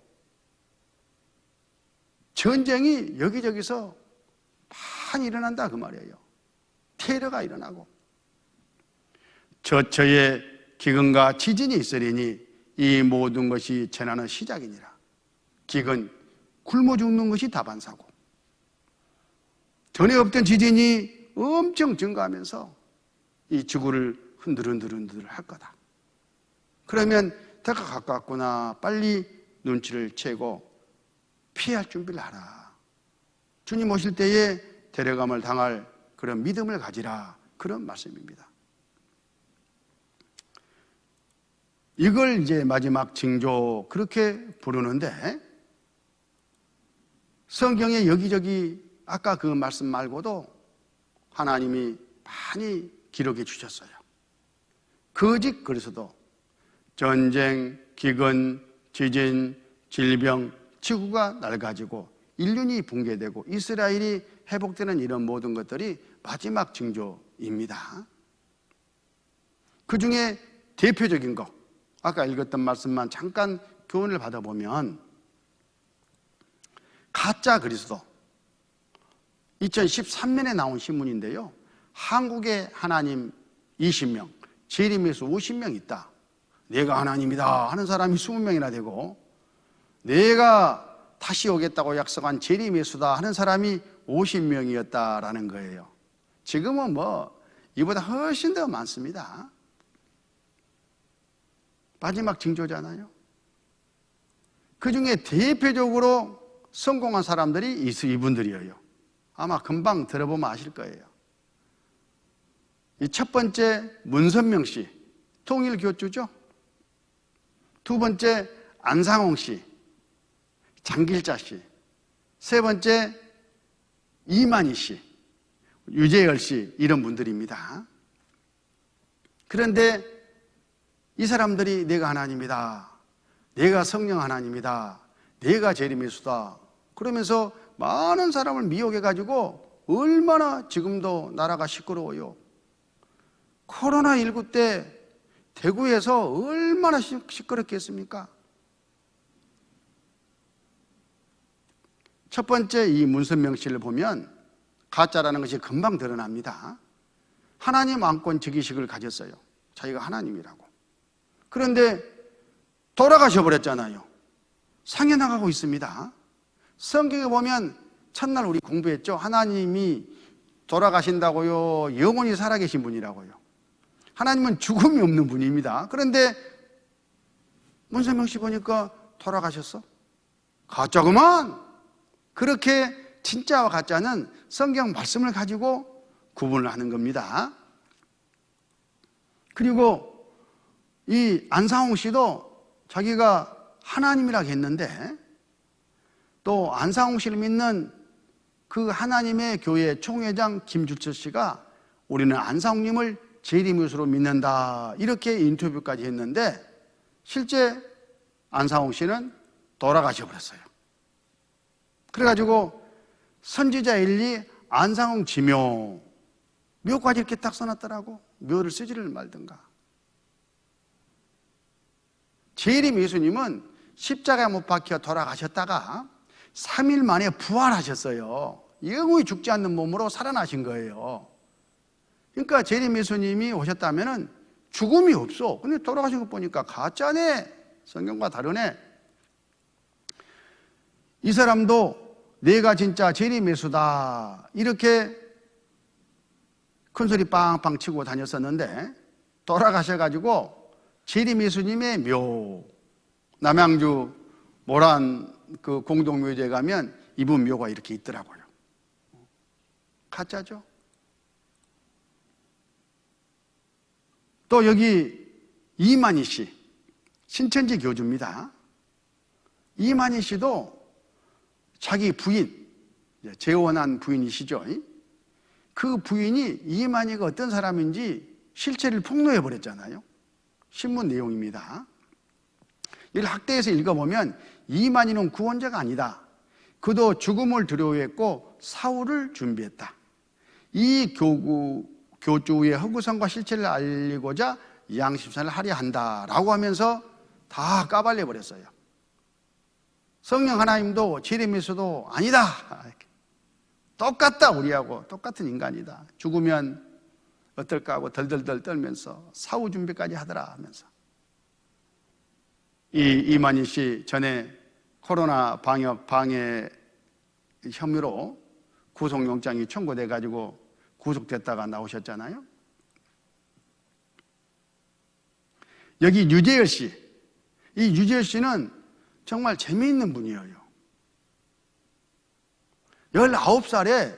전쟁이 여기저기서 많이 일어난다 그 말이에요. 테러가 일어나고 저처에 기근과 지진이 있으리니 이 모든 것이 재난의 시작이니라. 기근, 굶어 죽는 것이 다반사고, 전에 없던 지진이 엄청 증가하면서 이 지구를 흔들흔들 할 거다. 그러면 때가 가깝구나. 빨리 눈치를 채고 피할 준비를 하라. 주님 오실 때에 데려감을 당할 그런 믿음을 가지라. 그런 말씀입니다. 이걸 이제 마지막 징조 그렇게 부르는데, 성경에 여기저기 아까 그 말씀 말고도 하나님이 많이 기록해 주셨어요. 거짓 그래서도 전쟁, 기근, 지진, 질병, 지구가 낡아지고 인륜이 붕괴되고 이스라엘이 회복되는 이런 모든 것들이 마지막 징조입니다. 그 중에 대표적인 거, 아까 읽었던 말씀만 잠깐 교훈을 받아보면, 가짜 그리스도 2013년에 나온 신문인데요, 한국에 하나님 20명, 재림에서 50명 있다. 내가 하나님이다 하는 사람이 20명이나 되고, 내가 다시 오겠다고 약속한 재림 예수다 하는 사람이 50명이었다라는 거예요. 지금은 뭐 이보다 훨씬 더 많습니다. 마지막 징조잖아요. 그 중에 대표적으로 성공한 사람들이 이분들이에요. 아마 금방 들어보면 아실 거예요. 이 첫 번째 문선명 씨, 통일교주죠. 두 번째 안상홍 씨, 장길자 씨. 세 번째 이만희 씨, 유재열 씨, 이런 분들입니다. 그런데 이 사람들이 내가 하나님이다, 내가 성령 하나님이다, 내가 재림 예수다 그러면서 많은 사람을 미혹해가지고 얼마나 지금도 나라가 시끄러워요. 코로나19 때 대구에서 얼마나 시끄럽겠습니까? 첫 번째 이 문선명 씨를 보면 가짜라는 것이 금방 드러납니다. 하나님 안건 즉위식을 가졌어요. 자기가 하나님이라고. 그런데 돌아가셔 버렸잖아요. 상해 나가고 있습니다. 성경에 보면 첫날 우리 공부했죠. 하나님이 돌아가신다고요, 영원히 살아계신 분이라고요. 하나님은 죽음이 없는 분입니다. 그런데 문선명 씨 보니까 돌아가셨어? 가짜구만. 그렇게 진짜와 가짜는 성경 말씀을 가지고 구분을 하는 겁니다. 그리고 이 안상홍 씨도 자기가 하나님이라고 했는데, 또 안상홍 씨를 믿는 그 하나님의 교회 총회장 김주철 씨가 우리는 안상홍님을 재림유수로 믿는다 이렇게 인터뷰까지 했는데, 실제 안상홍 씨는 돌아가셔 버렸어요. 그래가지고 선지자 엘리 안상홍 지묘, 묘까지 이렇게 딱 써놨더라고. 묘를 쓰지를 말든가. 재림 예수님은 십자가에 못 박혀 돌아가셨다가 3일 만에 부활하셨어요. 영원히 죽지 않는 몸으로 살아나신 거예요. 그러니까 재림 예수님이 오셨다면 죽음이 없어. 근데 돌아가신 거 보니까 가짜네. 성경과 다르네. 이 사람도 내가 진짜 재림 예수다 이렇게 큰소리 빵빵 치고 다녔었는데, 돌아가셔가지고 재림 예수님의 묘, 남양주 모란 그 공동묘지에 가면 이분 묘가 이렇게 있더라고요. 가짜죠. 또 여기 이만희 씨, 신천지 교주입니다. 이만희 씨도 자기 부인, 재혼한 부인이시죠. 그 부인이 이만희가 어떤 사람인지 실체를 폭로해 버렸잖아요. 신문 내용입니다. 이를 학대해서 읽어보면 이만희는 구원자가 아니다. 그도 죽음을 두려워했고 사후를 준비했다. 이 교주의 허구성과 실체를 알리고자 양심선을 하려 한다라고 하면서 다 까발려 버렸어요. 성령 하나님도 제레미야서도 아니다. 똑같다. 우리하고 똑같은 인간이다. 죽으면 어떨까 하고 덜덜덜 떨면서 사후 준비까지 하더라 하면서. 이만희 씨 전에 코로나 방역 방해 혐의로 구속영장이 청구돼 가지고 구속됐다가 나오셨잖아요. 여기 유재열 씨, 이 유재열 씨는 정말 재미있는 분이에요. 19살에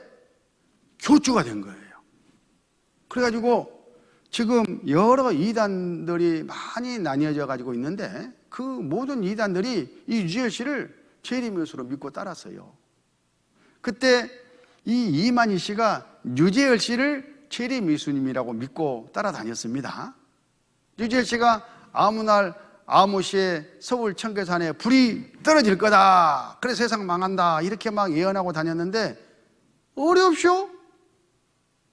교주가 된 거예요. 그래가지고 지금 여러 이단들이 많이 나뉘어져 가지고 있는데 그 모든 이단들이 이 유재열 씨를 제레미야서로 믿고 따랐어요. 그때 이 이만희 씨가 유재열 씨를 제레미야서님이라고 믿고 따라다녔습니다. 유재열 씨가 아무 날 아무 시에 서울 청계산에 불이 떨어질 거다. 그래 세상 망한다. 이렇게 막 예언하고 다녔는데 어렵쇼?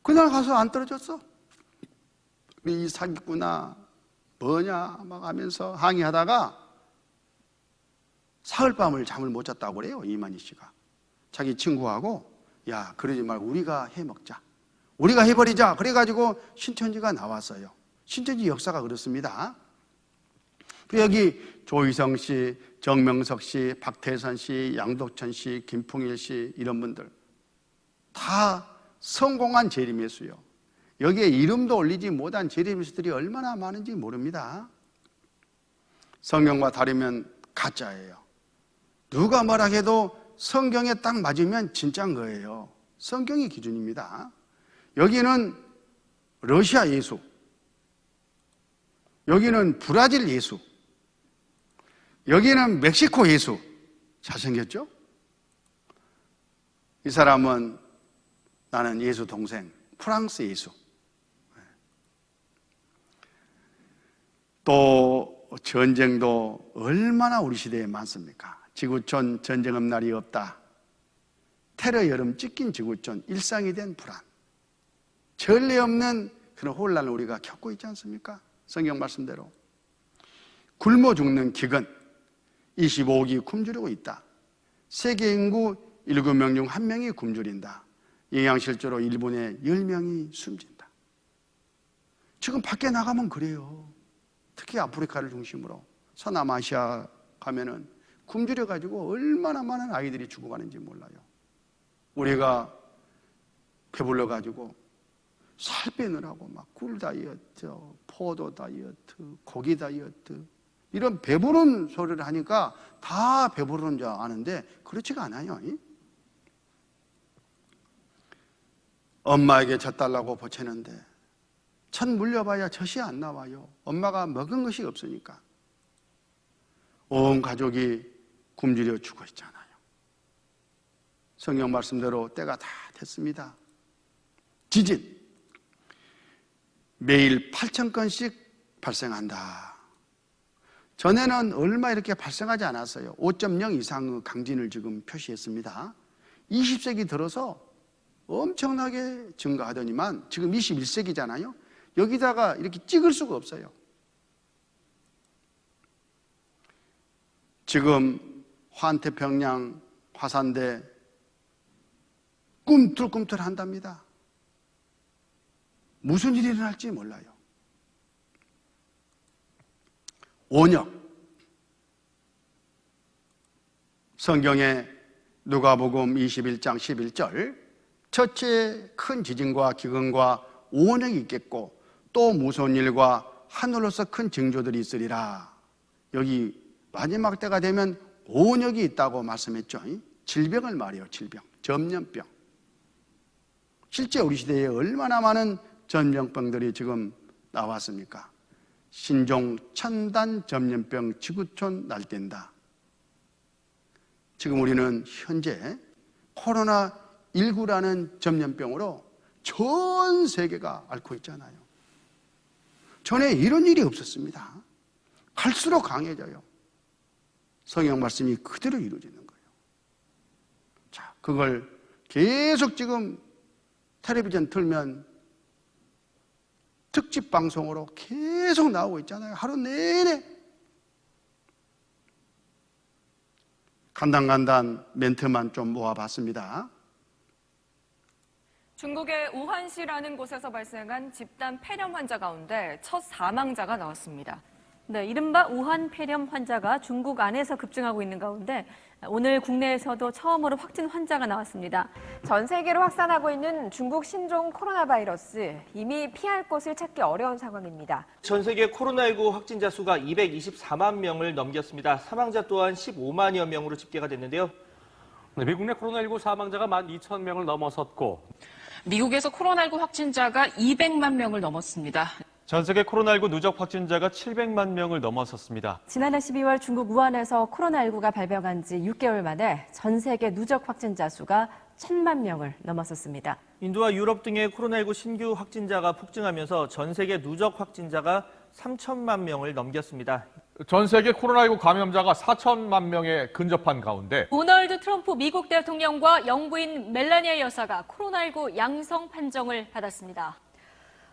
그날 가서 안 떨어졌어. 이 사기꾼아 뭐냐 막 하면서 항의하다가 사흘밤을 잠을 못 잤다고 그래요. 이만희 씨가. 자기 친구하고 야 그러지 말고 우리가 해먹자. 우리가 해버리자. 그래가지고 신천지가 나왔어요. 신천지 역사가 그렇습니다. 여기 조희성 씨, 정명석 씨, 박태선 씨, 양덕천 씨, 김풍일 씨 이런 분들 다 성공한 제레미야서요. 여기에 이름도 올리지 못한 제레미야서들이 얼마나 많은지 모릅니다. 성경과 다르면 가짜예요. 누가 뭐라 해도 성경에 딱 맞으면 진짜인 거예요. 성경이 기준입니다. 여기는 러시아 예수, 여기는 브라질 예수, 여기는 멕시코 예수. 잘생겼죠? 이 사람은 나는 예수 동생, 프랑스 예수. 또 전쟁도 얼마나 우리 시대에 많습니까? 지구촌 전쟁 없는 날이 없다. 테러 여름 찢긴 지구촌, 일상이 된 불안. 전례 없는 그런 혼란을 우리가 겪고 있지 않습니까? 성경 말씀대로. 굶어 죽는 기근, 25억이 굶주리고 있다. 세계 인구 7명 중 1명이 굶주린다. 영양실조로 일본의 10명이 숨진다. 지금 밖에 나가면 그래요. 특히 아프리카를 중심으로 서남아시아 가면은 굶주려가지고 얼마나 많은 아이들이 죽어가는지 몰라요. 우리가 배불러가지고 살 빼느라고 막 꿀 다이어트, 포도 다이어트, 고기 다이어트 이런 배부른 소리를 하니까 다 배부른 줄 아는데 그렇지가 않아요. 엄마에게 젖달라고 보채는데 젖 물려봐야 젖이 안 나와요. 엄마가 먹은 것이 없으니까. 온 가족이 굶주려 죽어 있잖아요. 성경 말씀대로 때가 다 됐습니다. 지진 매일 8,000건씩 발생한다. 전에는 얼마 이렇게 발생하지 않았어요. 5.0 이상의 강진을 지금 표시했습니다. 20세기 들어서 엄청나게 증가하더니만 지금 21세기잖아요. 여기다가 이렇게 찍을 수가 없어요. 지금 환태평양 화산대 꿈틀꿈틀 한답니다. 무슨 일이 일어날지 몰라요. 온역. 성경에 누가복음 21장 11절 첫째 큰 지진과 기근과 온역이 있겠고 또 무서운 일과 하늘로서 큰 징조들이 있으리라. 여기 마지막 때가 되면 온역이 있다고 말씀했죠. 질병을 말해요. 질병, 전염병. 실제 우리 시대에 얼마나 많은 전염병들이 지금 나왔습니까? 신종 첨단 전염병 지구촌 날뛴다. 지금 우리는 현재 코로나19라는 전염병으로 전 세계가 앓고 있잖아요. 전에 이런 일이 없었습니다. 갈수록 강해져요. 성경 말씀이 그대로 이루어지는 거예요. 자, 그걸 계속 지금 텔레비전 틀면 특집 방송으로 계속 나오고 있잖아요. 하루 내내. 간단간단 멘트만 좀 모아봤습니다. 중국의 우한시라는 곳에서 발생한 집단 폐렴 환자 가운데 첫 사망자가 나왔습니다. 네, 이른바 우한 폐렴 환자가 중국 안에서 급증하고 있는 가운데 오늘 국내에서도 처음으로 확진 환자가 나왔습니다. 전 세계로 확산하고 있는 중국 신종 코로나 바이러스, 이미 피할 곳을 찾기 어려운 상황입니다. 전 세계 코로나19 확진자 수가 224만 명을 넘겼습니다. 사망자 또한 15만여 명으로 집계가 됐는데요. 미국 내 코로나19 사망자가 12,000명을 넘어섰고 미국에서 코로나19 확진자가 200만 명을 넘었습니다. 전 세계 코로나19 누적 확진자가 700만 명을 넘어섰습니다. 지난해 12월 중국 우한에서 코로나19가 발병한 지 6개월 만에 전 세계 누적 확진자 수가 1,000만 명을 넘어섰습니다. 인도와 유럽 등의 코로나19 신규 확진자가 폭증하면서 전 세계 누적 확진자가 3천만 명을 넘겼습니다. 전 세계 코로나19 감염자가 4천만 명에 근접한 가운데 도널드 트럼프 미국 대통령과 영부인 멜라니아 여사가 코로나19 양성 판정을 받았습니다.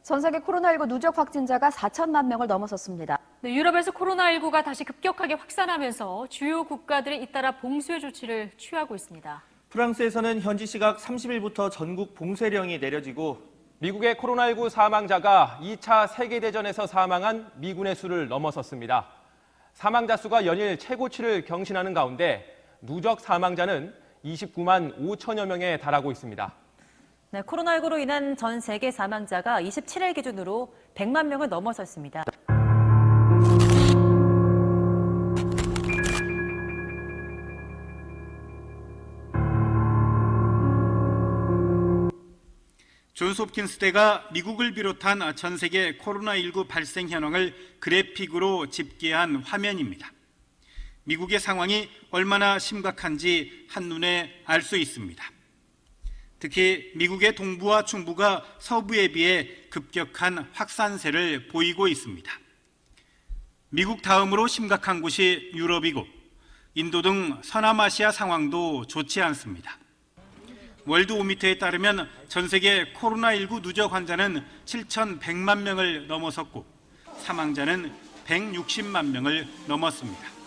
전 세계 코로나19 누적 확진자가 4천만 명을 넘어섰습니다. 네, 유럽에서 코로나19가 다시 급격하게 확산하면서 주요 국가들이 잇따라 봉쇄 조치를 취하고 있습니다. 프랑스에서는 현지 시각 30일부터 전국 봉쇄령이 내려지고 미국의 코로나19 사망자가 2차 세계대전에서 사망한 미군의 수를 넘어섰습니다. 사망자 수가 연일 최고치를 경신하는 가운데 누적 사망자는 29만 5천여 명에 달하고 있습니다. 네, 코로나19로 인한 전 세계 사망자가 27일 기준으로 100만 명을 넘어섰습니다. 존스홉킨스대가 미국을 비롯한 전 세계 코로나19 발생 현황을 그래픽으로 집계한 화면입니다. 미국의 상황이 얼마나 심각한지 한눈에 알 수 있습니다. 특히 미국의 동부와 중부가 서부에 비해 급격한 확산세를 보이고 있습니다. 미국 다음으로 심각한 곳이 유럽이고 인도 등 서남아시아 상황도 좋지 않습니다. 월드오미터에 따르면 전 세계 코로나19 누적 환자는 7,100만 명을 넘어섰고 사망자는 160만 명을 넘었습니다.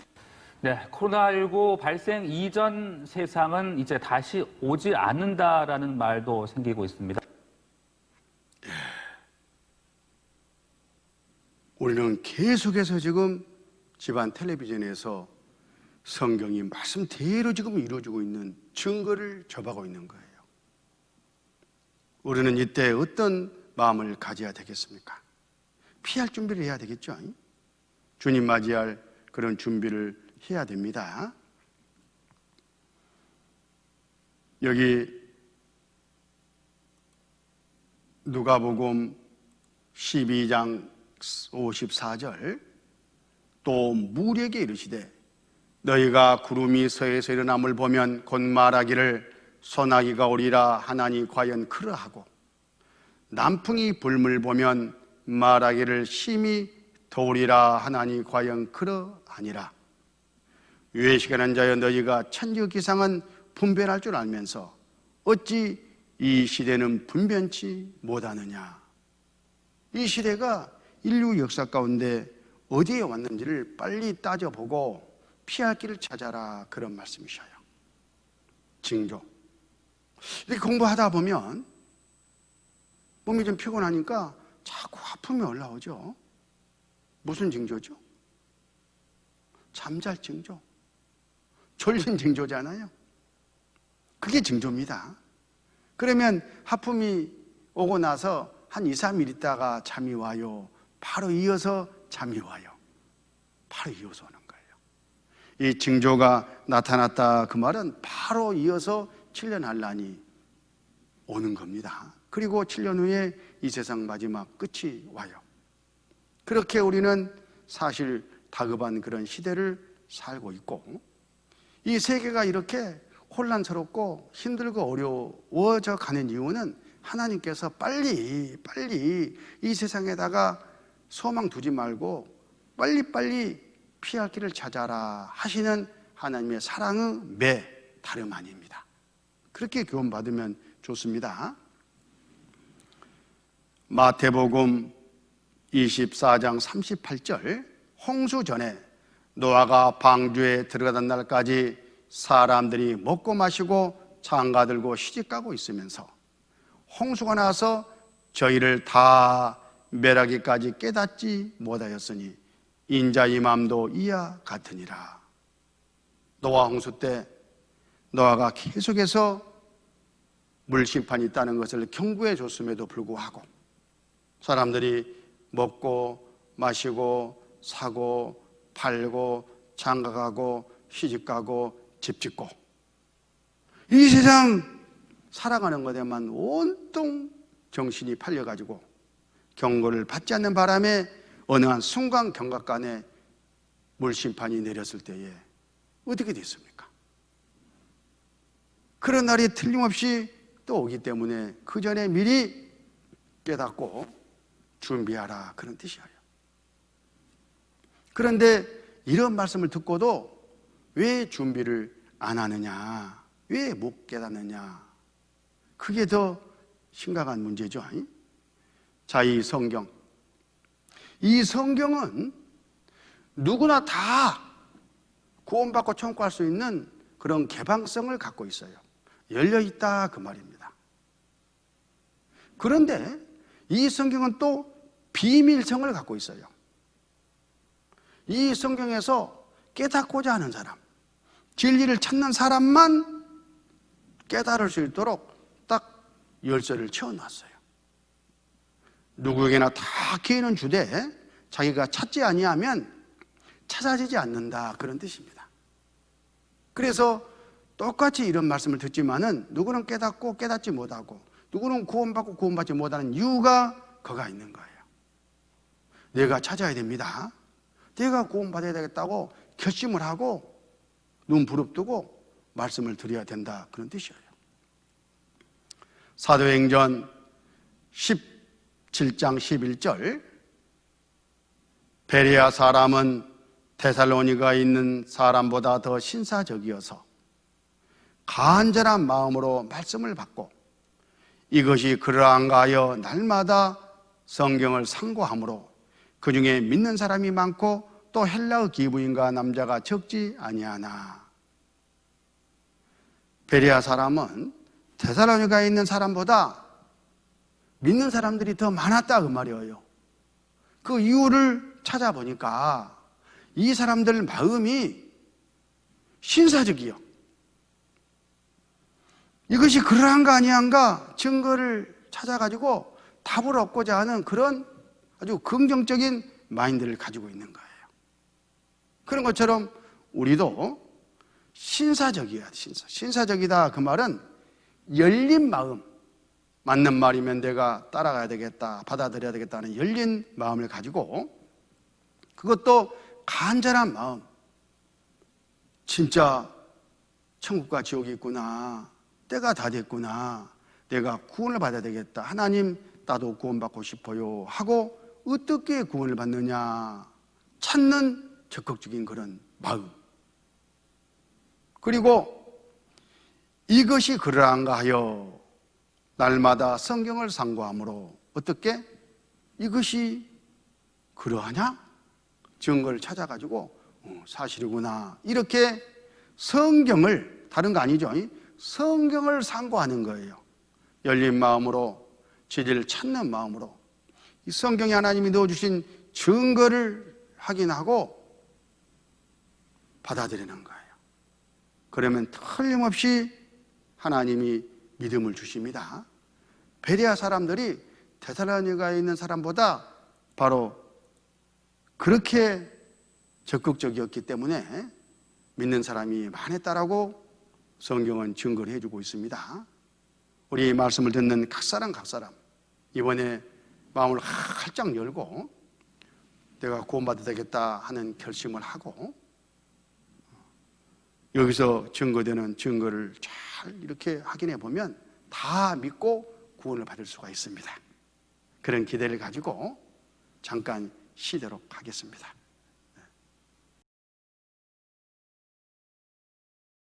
네, 코로나19 발생 이전 세상은 이제 다시 오지 않는다라는 말도 생기고 있습니다. 우리는 계속해서 지금 집안 텔레비전에서 성경이 말씀대로 지금 이루어지고 있는 증거를 접하고 있는 거예요. 우리는 이때 어떤 마음을 가져야 되겠습니까? 피할 준비를 해야 되겠죠. 주님 맞이할 그런 준비를 해야 됩니다. 여기 누가복음 12장 54절 또 무리에게 이르시되 너희가 구름이 서에서 일어남을 보면 곧 말하기를 소나기가 오리라 하나니 과연 그러하고 남풍이 불물 보면 말하기를 심히 더우리라 하나니 과연 그러하니라. 유해시간한 자여 너희가 천지기상은 분별할 줄 알면서 어찌 이 시대는 분변치 못하느냐. 이 시대가 인류 역사 가운데 어디에 왔는지를 빨리 따져보고 피할 길을 찾아라, 그런 말씀이셔요. 징조. 이렇게 공부하다 보면 몸이 좀 피곤하니까 자꾸 아픔이 올라오죠. 무슨 징조죠? 잠잘 징조. 졸린 징조잖아요. 그게 징조입니다. 그러면 하품이 오고 나서 한 2, 3일 있다가 잠이 와요. 바로 이어서 잠이 와요. 바로 이어서 오는 거예요. 이 징조가 나타났다 그 말은 바로 이어서 7년 한란이 오는 겁니다. 그리고 7년 후에 이 세상 마지막 끝이 와요. 그렇게 우리는 사실 다급한 그런 시대를 살고 있고, 이 세계가 이렇게 혼란스럽고 힘들고 어려워져 가는 이유는 하나님께서 빨리 이 세상에다가 소망 두지 말고 빨리 피할 길을 찾아라 하시는 하나님의 사랑의 매 다름 아닙니다. 그렇게 교훈받으면 좋습니다. 마태복음 24장 38절 홍수 전에 노아가 방주에 들어가던 날까지 사람들이 먹고 마시고 장가 들고 시집가고 있으면서 홍수가 나서 저희를 다 멸하기까지 깨닫지 못하였으니 인자의 맘도 이와 같으니라. 노아 홍수 때 노아가 계속해서 물심판이 있다는 것을 경고해 줬음에도 불구하고 사람들이 먹고 마시고 사고 팔고 장가가고 시집가고 집짓고 이 세상 살아가는 것에만 온통 정신이 팔려가지고 경고를 받지 않는 바람에 어느 한 순간 경각간에 물심판이 내렸을 때에 어떻게 됐습니까? 그런 날이 틀림없이 또 오기 때문에 그 전에 미리 깨닫고 준비하라, 그런 뜻이에요. 그런데 이런 말씀을 듣고도 왜 준비를 안 하느냐, 왜 못 깨닫느냐, 그게 더 심각한 문제죠. 자, 이 성경은 누구나 다 구원받고 청구할 수 있는 그런 개방성을 갖고 있어요. 열려있다, 그 말입니다. 그런데 이 성경은 또 비밀성을 갖고 있어요. 이 성경에서 깨닫고자 하는 사람, 진리를 찾는 사람만 깨달을 수 있도록 딱 열쇠를 채워놨어요. 누구에게나 다 기회는 주되 자기가 찾지 아니하면 찾아지지 않는다, 그런 뜻입니다. 그래서 똑같이 이런 말씀을 듣지만은 누구는 깨닫고 깨닫지 못하고 누구는 구원받고 구원받지 못하는 이유가 거가 있는 거예요. 내가 찾아야 됩니다. 내가 구원받아야 되겠다고 결심을 하고 눈 부릅뜨고 말씀을 드려야 된다, 그런 뜻이에요. 사도행전 17장 11절 베레아 사람은 데살로니가에 있는 사람보다 더 신사적이어서 간절한 마음으로 말씀을 받고 이것이 그러한가 하여 날마다 성경을 상고하므로 그 중에 믿는 사람이 많고 또 헬라의 기부인과 남자가 적지 아니하나. 베레아 사람은 데살로니가에 있는 사람보다 믿는 사람들이 더 많았다, 그 말이에요. 그 이유를 찾아보니까 이 사람들 마음이 신사적이요. 이것이 그러한가 아니한가 증거를 찾아가지고 답을 얻고자 하는 그런 아주 긍정적인 마인드를 가지고 있는 거예요. 그런 것처럼 우리도 신사적이야. 신사적이다, 그 말은 열린 마음, 맞는 말이면 내가 따라가야 되겠다, 받아들여야 되겠다는 열린 마음을 가지고, 그것도 간절한 마음, 진짜 천국과 지옥이 있구나, 때가 다 됐구나, 내가 구원을 받아야 되겠다, 하나님 나도 구원받고 싶어요 하고 어떻게 구원을 받느냐 찾는 적극적인 그런 마음. 그리고 이것이 그러한가 하여 날마다 성경을 상고함으로 어떻게 이것이 그러하냐? 증거를 찾아가지고 사실이구나, 이렇게 성경을, 다른 거 아니죠, 성경을 상고하는 거예요. 열린 마음으로, 진리를 찾는 마음으로 이 성경에 하나님이 넣어주신 증거를 확인하고 받아들이는 거예요. 그러면 틀림없이 하나님이 믿음을 주십니다. 베레아 사람들이 데살로니가에 있는 사람보다 바로 그렇게 적극적이었기 때문에 믿는 사람이 많았다라고 성경은 증거를 해주고 있습니다. 우리 말씀을 듣는 각 사람 이번에 마음을 활짝 열고 내가 구원받아야 되겠다 하는 결심을 하고 여기서 증거되는 증거를 잘 이렇게 확인해 보면 다 믿고 구원을 받을 수가 있습니다. 그런 기대를 가지고 잠깐 쉬도록 하겠습니다.